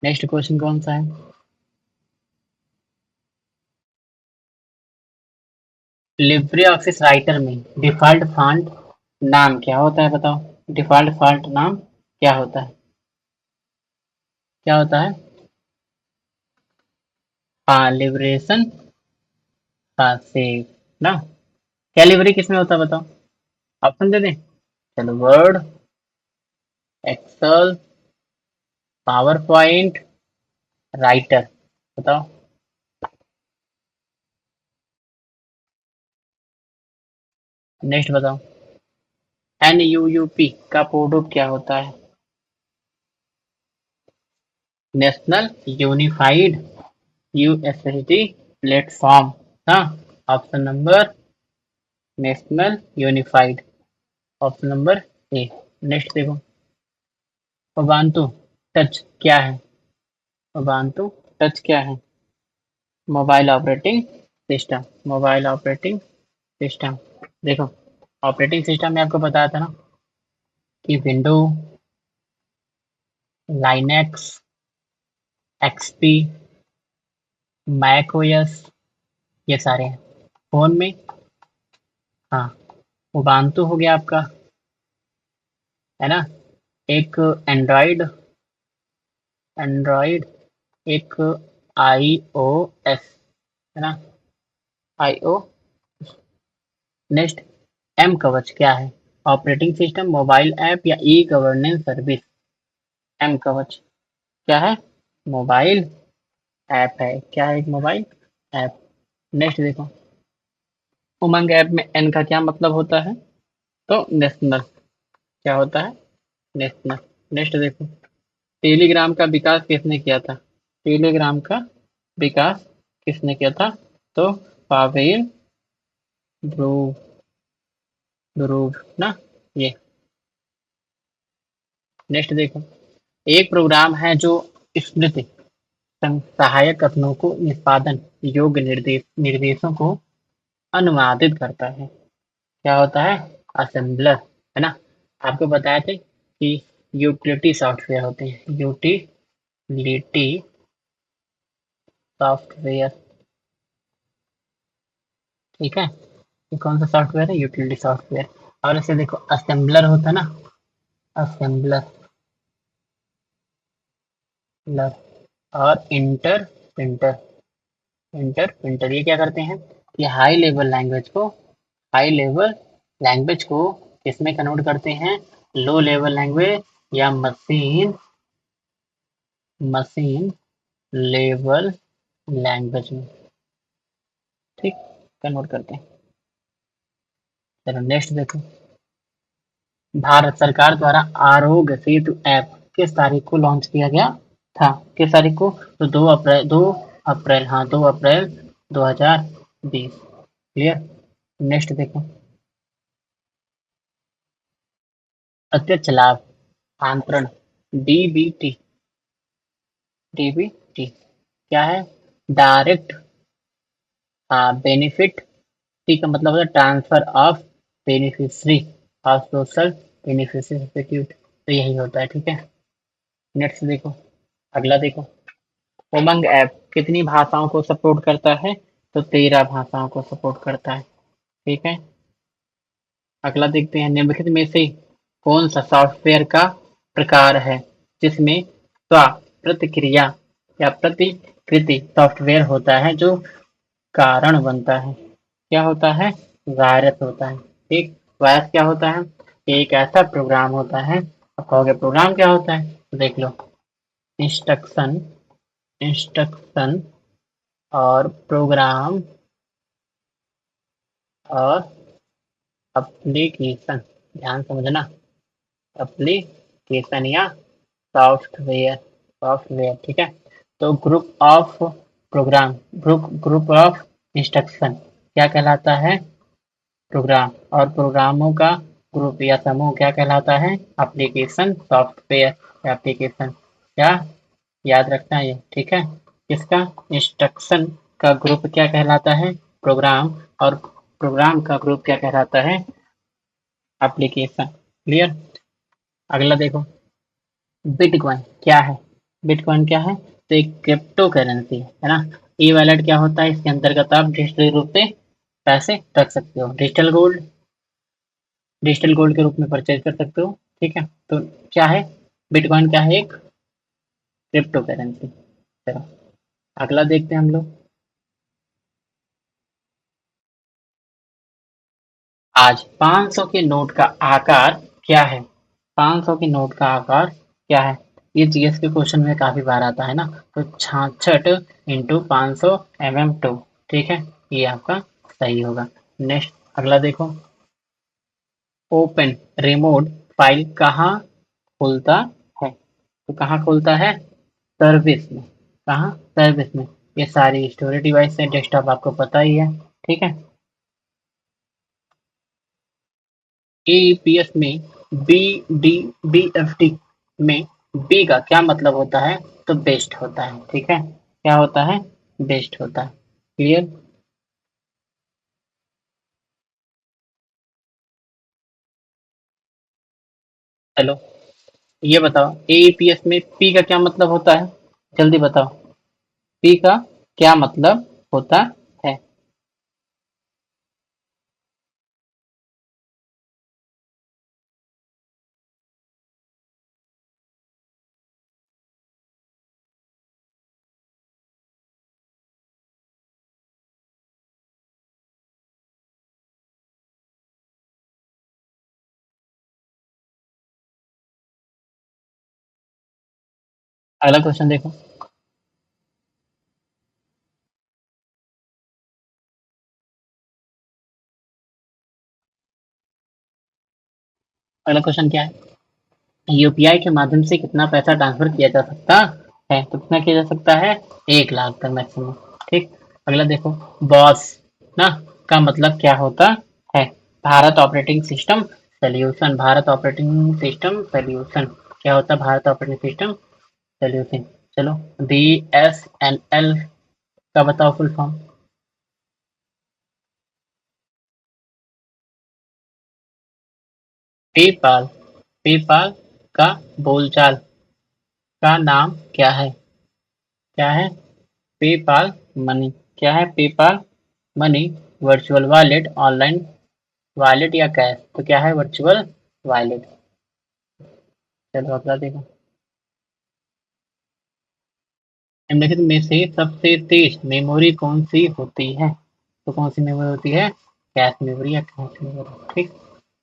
नेक्स्ट क्वेश्चन कौन सा है? लिब्रे ऑफिस राइटर में डिफॉल्ट फॉन्ट नाम क्या होता है बताओ? डिफॉल्ट फॉन्ट नाम क्या होता है? क्या होता है? हाँ, लिबरेशन, हाँ सेव ना। क्या लिबरे किसमें होता है बताओ? ऑप्शन दे दें? चलो, Word, Excel, PowerPoint, Writer, बताओ। नेक्स्ट बताओ, एनयूयूपी का पूर्ण रूप क्या होता है? नेशनल यूनिफाइड यूएसएसडी प्लेटफॉर्म ना। Option number, national unified, option number A. Next देखो, उबांटू टच क्या है? उबांटू टच क्या है? Mobile operating system, mobile operating system. देखो, ऑपरेटिंग सिस्टम में आपको बताया था ना कि window, Linux, XP, Mac OS, ये सारे हैं फोन में। हाँ, उबांटू हो गया आपका, है ना। एक एंड्रॉइड, एंड्रॉइड, एक आईओएस, है ना, आईओ। नेक्स्ट, एम कवच क्या है? ऑपरेटिंग सिस्टम, मोबाइल ऐप या ई गवर्नेंस सर्विस? एम कवच क्या है? मोबाइल ऐप है। क्या है? एक मोबाइल ऐप। नेक्स्ट देखो, उमंग ऐप में एन का क्या मतलब होता है? तो नेशनल। क्या होता है? नेशनल। नेक्स्ट देखो, टेलीग्राम का विकास किसने किया था? टेलीग्राम का विकास किसने किया था? तो पावेल ब्रू ब्रू ना, ये। नेक्स्ट देखो, एक प्रोग्राम है जो स्मृति सहायक कथनों को निष्पादन योग्य निर्देशों को अनुवादित करता है। क्या होता है? असेंबलर, है ना। आपको बताए थे कि यूटिलिटी सॉफ्टवेयर होते हैं, यूटिलिटी सॉफ्टवेयर। ठीक है, ये कौन सा सॉफ्टवेयर है? Utility software. और इसे देखो, असेंबलर होता है ना, असेंबलर और इंटर प्रिंटर। इंटर प्रिंटर ये क्या करते हैं? ये हाई लेवल लैंग्वेज को किसमें कन्वर्ट करते हैं? लो लेवल लैंग्वेज या मशीन लेवल लैंग्वेज में, ठीक, कन्वर्ट करते हैं। चलो नेक्स्ट देखो, भारत सरकार द्वारा आरोग्य सेतु ऐप किस तारीख को लॉन्च किया गया था? किस तारीख को? तो 2 अप्रैल, हाँ 2 अप्रैल 2020। क्लियर। नेक्स्ट देखो, प्रत्यक्ष लाभ आंतरण, डीबीटी। डीबीटी क्या है? Direct benefit. टी का मतलब होता है transfer of beneficiary of social beneficiary institute, तो यही होता है। ठीक है। नेक्स्ट देखो, अगला देखो, उमंग ऐप कितनी भाषाओं को सपोर्ट करता है? तो 13 भाषाओं को सपोर्ट करता है। ठीक है। अगला देखते हैं, निम्नलिखित में से कौन सा सॉफ्टवेयर का प्रकार है जिसमें स्व प्रतिक्रिया या प्रतिकृति सॉफ्टवेयर होता है जो कारण बनता है? क्या होता है? वायरस होता है। ठीक। वायरस क्या होता है? एक ऐसा प्रोग्राम होता है। अब कहोगे प्रोग्राम क्या होता है, तो देख लो, इंस्ट्रक्शन इंस्ट्रक्शन और प्रोग्राम और एप्लीकेशन। ध्यान समझना, एप्लीकेशन या सॉफ्टवेयर। ठीक है। तो group of program, group of instruction क्या कहलाता है? प्रोग्राम। और प्रोग्रामों का ग्रुप या समूह क्या कहलाता है? Application software application. क्या याद रखना है ये? ठीक है। इसका इंस्ट्रक्शन का ग्रुप क्या कहलाता है? प्रोग्राम। और प्रोग्राम का ग्रुप क्या कहलाता है? एप्लीकेशन। क्लियर। अगला देखो, बिटकॉइन क्या है? बिटकॉइन क्या है? तो एक क्रिप्टो करेंसी है ना। ई वॉलेट क्या होता है? इसके अंतर्गत आप डिजिटल रूप से पैसे रख सकते हो, डिजिटल गोल्ड के रूप में परचेज कर सकते हो। ठीक है। तो क्या है? बिटकॉइन क्या है? एक क्रिप्टो करेंसी। चलो अगला देखते हैं हम लोग। आज 500 के नोट का आकार क्या है? 500 के नोट का आकार क्या है? ये जीएस के क्वेश्चन में काफी बार आता है ना। तो 66 इंटू 500 mm2। ठीक है, ये आपका सही होगा। नेक्स्ट अगला देखो, ओपन रिमोट फाइल कहाँ खुलता है? तो कहाँ खुलता है? सर्विस में। कहाँ? सर्विस में। ये सारी स्टोरेज डिवाइस है, डेस्कटॉप आपको पता ही है। ठीक है। एईपीएस में बी डी बीएफटी में बी का क्या मतलब होता है? तो बेस्ट होता है। ठीक है। क्या होता है? बेस्ट होता है। क्लियर। चलो ये बताओ, एईपीएस में पी का क्या मतलब होता है? जल्दी बताओ, पी का क्या मतलब होता है? अगला क्वेश्चन देखो, अगला क्वेश्चन क्या है? यूपीआई के माध्यम से कितना पैसा ट्रांसफर किया जा सकता है? तो कितना किया जा सकता है? 1 लाख तक मैक्सिमम। ठीक। अगला देखो, बॉस ना का मतलब क्या होता है? Bharat operating system solution. Bharat operating system solution क्या होता है? Bharat operating system solution. चलो, BSNL का बताओ फुल फॉर्म। पेपाल। पेपाल का बोलचाल का नाम क्या है? क्या है? PayPal money. क्या है? PayPal money, virtual wallet, online wallet या कैश? तो क्या है? Virtual wallet. चलो अगला देखो, निम्नलिखित में से सबसे तेज मेमोरी कौन सी होती है? तो कौन सी मेमोरी होती है? कैश मेमोरी या कैश मेमोरी। ठीक।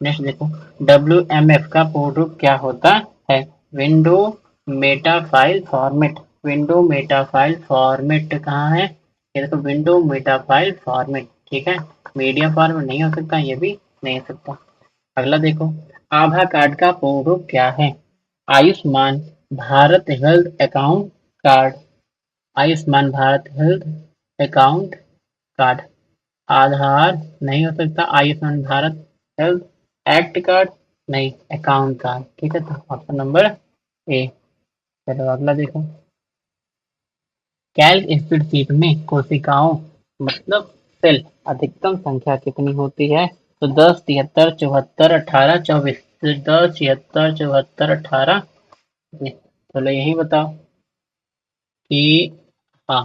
नेक्स्ट देखो, WMF का पूर्ण रूप क्या होता है? Window Meta file format. Window Meta file format कहाँ है? ये देखो, विंडो मेटा फाइल फॉर्मेट। ठीक है। मीडिया फॉर्मेट नहीं हो सकता, ये भी नहीं हो सकता। अगला देखो, आभा कार्ड का पूर्ण रूप क्या है? Ayushman Bharat health account card. Ayushman Bharat health account card. Aadhaar नहीं हो सकता। Ayushman Bharat health act card नहीं, अकाउंट कार्ड। ठीक है, तो ऑप्शन नंबर ए। चलो अगला देखो, कैल्क स्प्रेडशीट में कोशिकाओं मतलब सेल अधिकतम संख्या कितनी होती है? तो 10, 73, 74, 18, 24। तो 10, 76, 74, 18। चलो यही बताओ कि हाँ,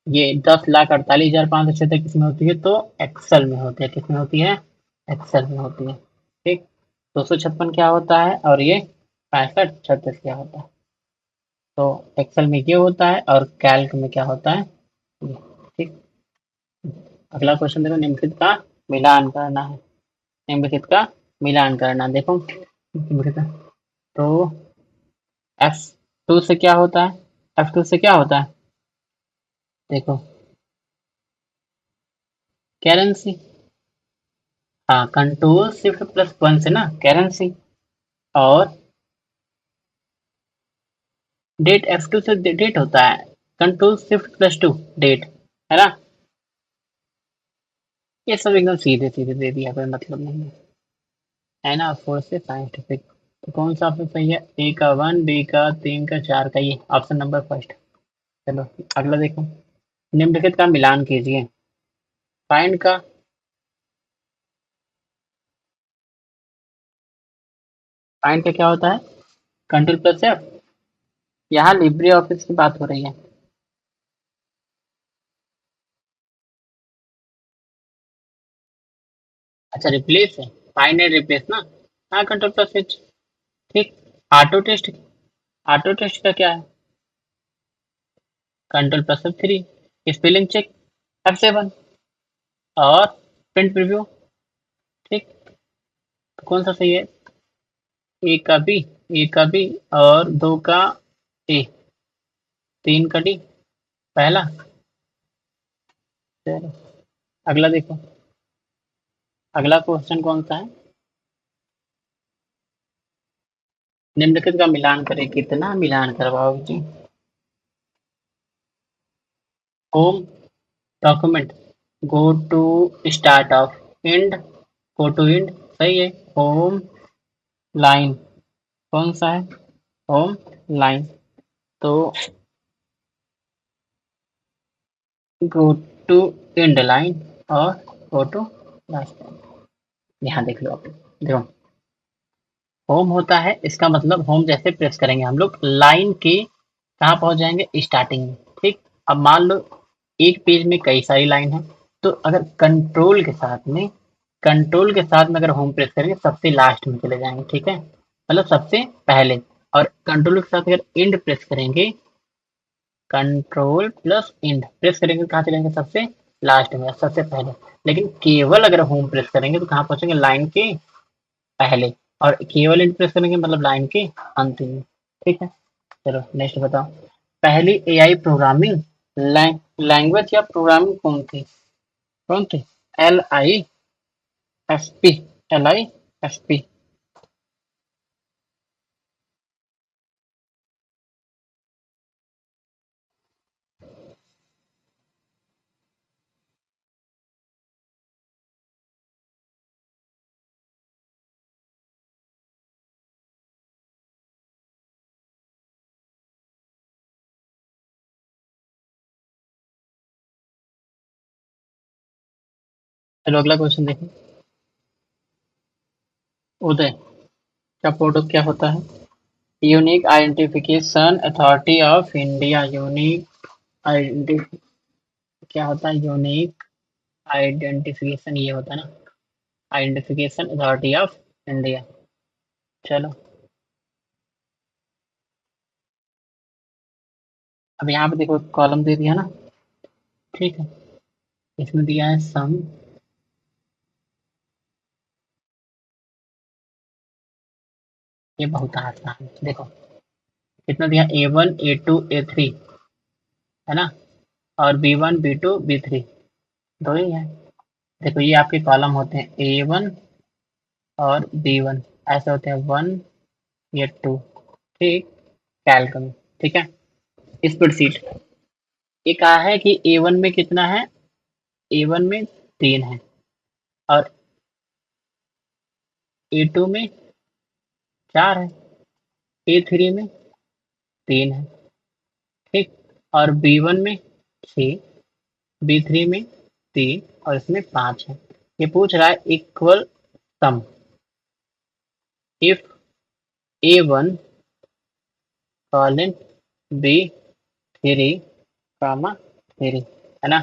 ये 10,48,576 किसमें होती है? तो एक्सेल में होती है। किसमें होती है? एक्सेल में होती है। ठीक। 256 क्या होता है और ये 6536 क्या होता है? तो एक्सेल में ये होता है और कैल्क में क्या होता है? ये। ठीक। अगला क्वेश्चन देखो, निम्नलिखित का मिलान करना है। निम्नलिखित का मिलान करना देखो, निम्नलिखित तो F2 से क्या होता है? F2 से क्या होता है? देखो, करेंसी। हाँ, कंट्रोल शिफ्ट प्लस वन से ना करेंसी। और डेट F2 से डेट होता है। Control shift plus to date, है ना? ये सब एकदम सीधे सीधे दे दिया, कोई मतलब नहीं है ना? फोर से साइंटिफिक। तो कौन सा ऑप्शन सही है? ए का 1, बी का 3, का 4, का ये ऑप्शन नंबर फर्स्ट। चलो अगला देखो, निम्नलिखित का मिलान कीजिए। फाइंड का फाइंड का क्या होता है? Control plus F. यहाँ लिब्रे ऑफिस की बात हो रही है। अच्छा, रिप्लेस है। फाइंड एंड रिप्लेस ना। हाँ, कंट्रोल प्लस एच। ठीक। Auto test. ऑटो टेस्ट का क्या है? Control plus F3। Spelling check F7। और प्रिंट प्रीव्यू। ठीक। तो कौन सा सही है? एक का बी। एक का बी और दो का ए, तीन का डी, पहला। चलो अगला देखो, अगला क्वेश्चन कौन सा है? निम्नलिखित का मिलान करें। कितना मिलान करवाओ जी? Home document, go to start of, and, go to end. सही है। होम लाइन कौन सा है? Home line. तो गो टू एंड लाइन और गो टू लास्ट लाइन। यहाँ देख लो आप। देखो, होम होता है, इसका मतलब होम जैसे प्रेस करेंगे हम लोग लाइन के कहाँ पहुंच जाएंगे? स्टार्टिंग में। ठीक। अब मान लो एक पेज में कई सारी लाइन है, तो अगर कंट्रोल के साथ में अगर होम प्रेस करेंगे सबसे लास्ट में चले जाएंगे। ठीक है, मतलब सबसे पहले। और कंट्रोल के साथ अगर इंड प्रेस करेंगे, कंट्रोल प्लस इंड प्रेस करेंगे तो कहाँ चलेंगे? सबसे लास्ट में, सबसे पहले। लेकिन केवल अगर होम प्रेस करेंगे तो कहाँ पहुंचेंगे? लाइन के पहले। और केवल इंड प्रेस करेंगे मतलब लाइन के अंतिम में। ठीक है। चलो नेक्स्ट बताओ, पहली एआई प्रोग्रामिंग लैंग्वेज या प्रोग्रामिंग कौन थी? कौन थी? LISP। LISP। चलो अगला क्वेश्चन देखो। उदय का प्रोडक्ट क्या होता है? Unique identification authority of India. Unique identify क्या होता है? यूनिक आइडेंटिफिकेशन ये होता है ना, आइडेंटिफिकेशन अथॉरिटी ऑफ इंडिया। चलो अब यहाँ पे देखो कॉलम दे दिया ना, ठीक है। इसमें दिया है सम, ये बहुत आसान है देखो। कितना दिया? A1 A2 A3 है ना, और B1 B2 B3 दो ही है। देखो ये आपके कॉलम होते हैं A1 और B1, ऐसे होते हैं 1 या 2, ठीक। कैल्क में, ठीक है। स्प्रेडशीट ये कहा है कि A1 में कितना है? A1 में 3 है, और A2 में 4 है, A3 में 3 है, ठीक। और B1 में 6, B3 में 3, और इसमें 5 है। ये पूछ रहा है equal some if A1 colon B3 कामा 3, है ना।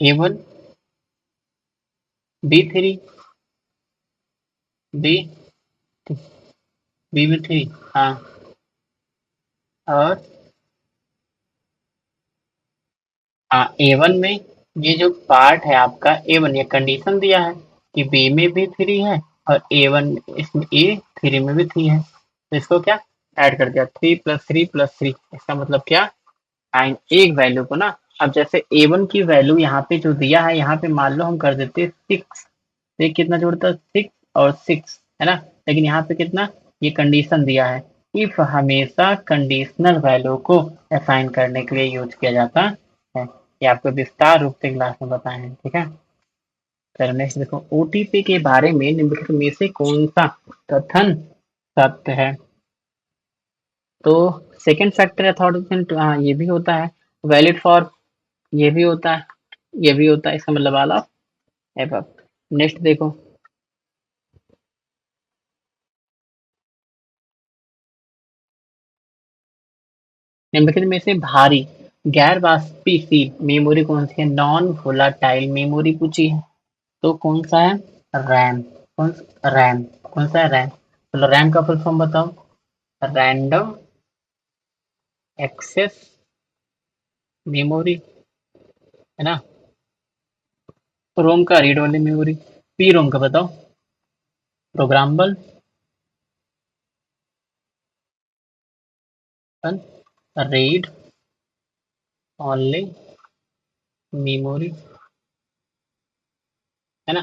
A1 B3 B B3, हाँ। और हाँ A1 में ये जो पार्ट है आपका A1, ये कंडीशन दिया है कि बी में भी 3 है, और A1 इसमें A3 में भी 3 है, तो इसको क्या ऐड कर दिया, 3 + 3 + 3। इसका मतलब क्या? साइन एक वैल्यू को ना, अब जैसे A1 की वैल्यू यहाँ पे जो दिया है, यहाँ पे मान लो हम कर देते 6, तो ये कितना जोड़ता है? 6 और 6, है ना। लेकिन यहाँ पे कितना, ये कंडीशन दिया है। इफ हमेशा कंडीशनल वैल्यू को असाइन करने के लिए यूज किया जाता है। ये आपको विस्तार रूप से क्लास में बताए हैं, ठीक है। चलो नेक्स्ट देखो, ओटीपी के बारे में निम्नलिखित में से कौन सा कथन सत्य है? तो सेकंड फैक्टर अथॉरिटी, हाँ ये भी होता है। वैलिड फॉर, ये भी होता है, ये भी होता है, इसका मतलब ऑल ऑफ एबव। नेक्स्ट देखो, निम्नलिखित में से भारी गैर वाष्पशील मेमोरी कौन सी है? नॉन वोलाटाइल मेमोरी पूछी है, तो कौन सा है? रैम। रैम कौन सा है? रैम। चलो रैम का फुल फॉर्म बताओ। रैंडम एक्सेस मेमोरी, है ना। रोम का रीड वाली मेमोरी। पी रोम का बताओ। प्रोग्रामेबल रीड ओनली मेमोरी, है ना।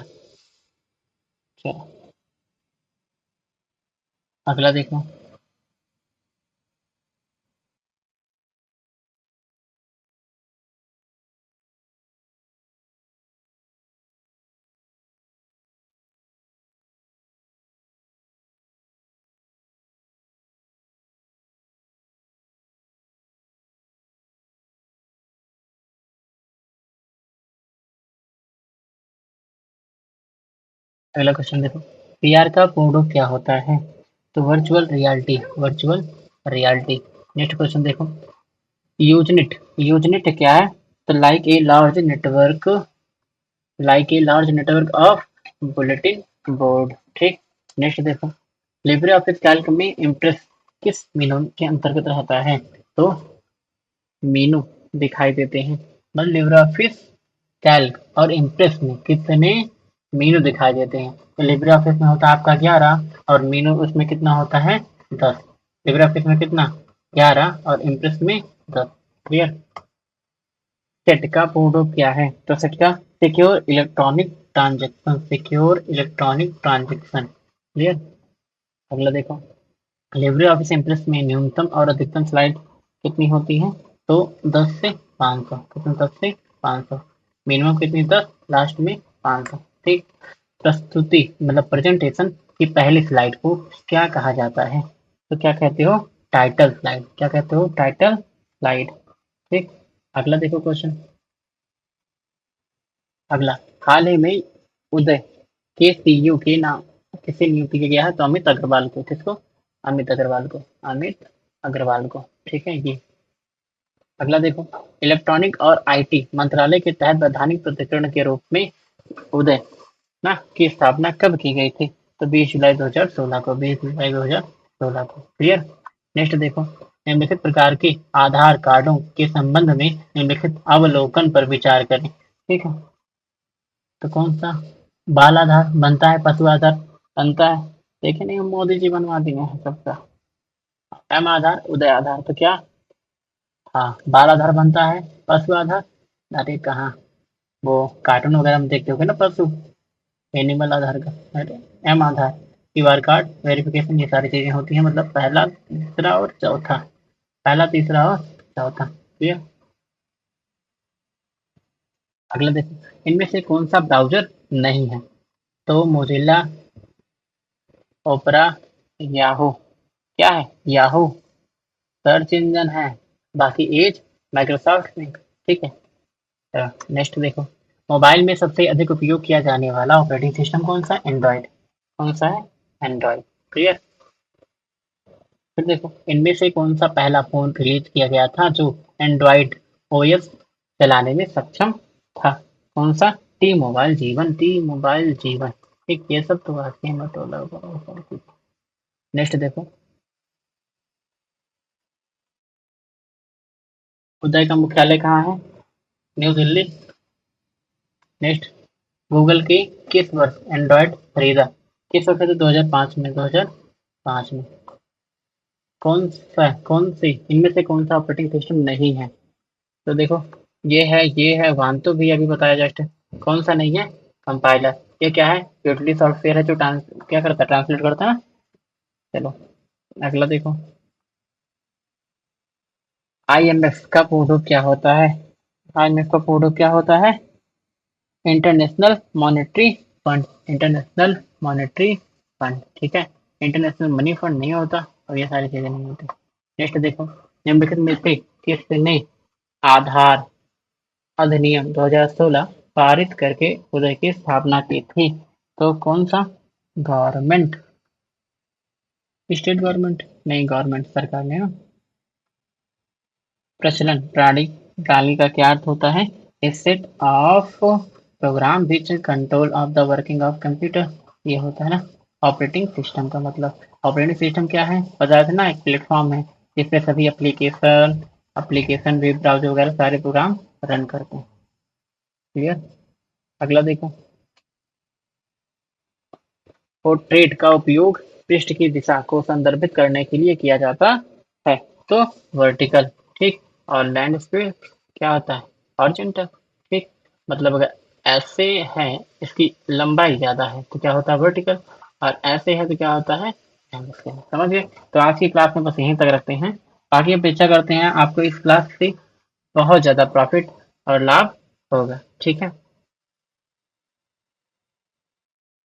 चलो अगला देखो। अगला क्वेश्चन देखो, पीआर का पूर्ण क्या होता है? तो virtual reality, virtual reality. Next question देखो, यूजनिट, यूजनिट क्या है? तो like a large network, like a large network of bulletin board, ठीक। नेक्स्ट देखो, लिब्रे ऑफिस कैल्क में इम्प्रेस किस मेनू के अंतर्गत रहता है? तो मीनू दिखाई देते हैं, मतलब लिब्रे ऑफिस कैल्क और इम्प्रेस में कितने मीनू दिखाई देते हैं? तो लिब्रे ऑफिस में होता है आपका 11, और मीनू उसमें कितना होता है? 10। लिब्रे ऑफिस में कितना? 11, और इम्प्रेस में 10। क्लियर। सेट का पूर्ण क्या है? तो सेट का secure electronic transaction, secure electronic transaction. Clear. अगला देखो, लिब्रे ऑफिस इम्प्रेस में न्यूनतम और अधिकतम स्लाइड कितनी होती है? तो 10 से 500, कितनी? 10 से 500। मिनिमम कितनी? 10, लास्ट में 500, ठीक। प्रस्तुति मतलब प्रेजेंटेशन की पहली स्लाइड को क्या कहा जाता है? तो क्या कहते हो? Title slide. क्या कहते हो? टाइटल स्लाइड, ठीक। अगला देखो क्वेश्चन। अगला, हाल ही में उदय के सीईओ के नाम किसे नियुक्त किया गया है? तो अमित अग्रवाल को। किसको? अमित अग्रवाल को। अमित अग्रवाल को, ठीक है ये। अगला देखो, इलेक्ट्रॉनिक और आईटी मंत्रालय के तहत वैधानिक प्राधिकरण के रूप में उदय ना की स्थापना कब की गई थी? तो 20 जुलाई 2016 को। 20 जुलाई 2016 को। क्लियर। नेक्स्ट देखो, निम्नलिखित प्रकार के आधार कार्डों के संबंध में निम्नलिखित अवलोकन पर विचार करें। ठीक है, तो कौन सा बाल आधार बनता है, पशु आधार बनता है? देखे नहीं, मोदी जी बनवा दिए हैं सबका। एम आधार, उदय आधार, तो क्या? हाँ, बाल आधार बनता है। पशु आधार, अरे कहाँ, वो कार्टून वगैरह में देखते होगे ना पशु, एनिमल आधार का। अरे एम आधार, क्यूआर कार्ड वेरिफिकेशन, ये सारी चीजें होती हैं, मतलब पहला तीसरा और चौथा। पहला तीसरा और चौथा। ठीक है। अगला देखो, इनमें से कौन सा ब्राउजर नहीं है? तो मोजिला, ओपरा, याहू। क्या है? याहू सर्च इंजन है। बाकी एज, माइक्रोसॉफ्ट में। ठीक है। नेक्स्ट देखो, मोबाइल में सबसे अधिक उपयोग किया जाने वाला ऑपरेटिंग सिस्टम कौन सा है? एंड्रॉयड। कौन सा है? एंड्रॉयड। क्लियर। फिर देखो, इनमें से कौन सा पहला फोन रिलीज किया गया था जो एंड्रॉयड ओएस चलाने में सक्षम था? कौन सा? टी मोबाइल जीवन। टी मोबाइल जीवन। ठीक, ये सब तो वाकई में तो लगा। नेक्स्ट देखो, उदय का मुख्यालय कहाँ है? न्यू दिल्ली। नेक्स्ट, गूगल की किस वर्ष एंड्रॉयड खरीदा? किस वर्ष? 2005 में। 2005 में। कौन सी इनमें से कौन सा ऑपरेटिंग सिस्टम नहीं है? तो देखो, ये है वन तो भी अभी बताया जस्ट। कौन सा नहीं है? कंपाइलर। ये क्या है? यूटिलिटी सॉफ्टवेयर है जो क्या करता है? ट्रांसलेट करता है ना। चलो, अगला देखो, आईएमएफ का पूर्ण रूप क्या होता है? आईएमएफ का पूर्ण रूप क्या होता है? International monetary fund. International monetary fund, ठीक है। इंटरनेशनल मनी फंड नहीं होता, और ये सारी चीजें नहीं होती। नेक्स्ट देखो, निम्नलिखित में से किसने आधार अधिनियम 2016 पारित करके उदय की स्थापना की थी? तो कौन सा? गवर्नमेंट, स्टेट गवर्नमेंट नहीं, गवर्नमेंट सरकार ने ना। प्रचलन प्रणाली, प्रणाली का क्या अर्थ होता है? A set of program which control of the working of computer, ये होता है ना ऑपरेटिंग सिस्टम का मतलब। ऑपरेटिंग सिस्टम क्या है? बताया था ना, एक प्लेटफॉर्म है जिसपे सभी एप्लीकेशन एप्लीकेशन वेब ब्राउजर वगैरह सारे प्रोग्राम रन करते हैं। क्लियर। अगला देखो, पोर्ट्रेट का उपयोग पृष्ठ की दिशा को संदर्भित करने के लिए किया जाता है। तो वर्टिकल, ठीक। और लैंडस्केप क्या होता है? हॉरिजॉन्टल, ठीक। मतलब अगर ऐसे है, इसकी लंबाई ज्यादा है तो क्या होता है? वर्टिकल। और ऐसे है तो क्या होता है? लैंडस्केप। समझ गए? तो आज की क्लास में बस यहीं तक रखते हैं। बाकी अपेक्षा करते हैं आपको इस क्लास से बहुत ज्यादा प्रॉफिट और लाभ होगा। ठीक है।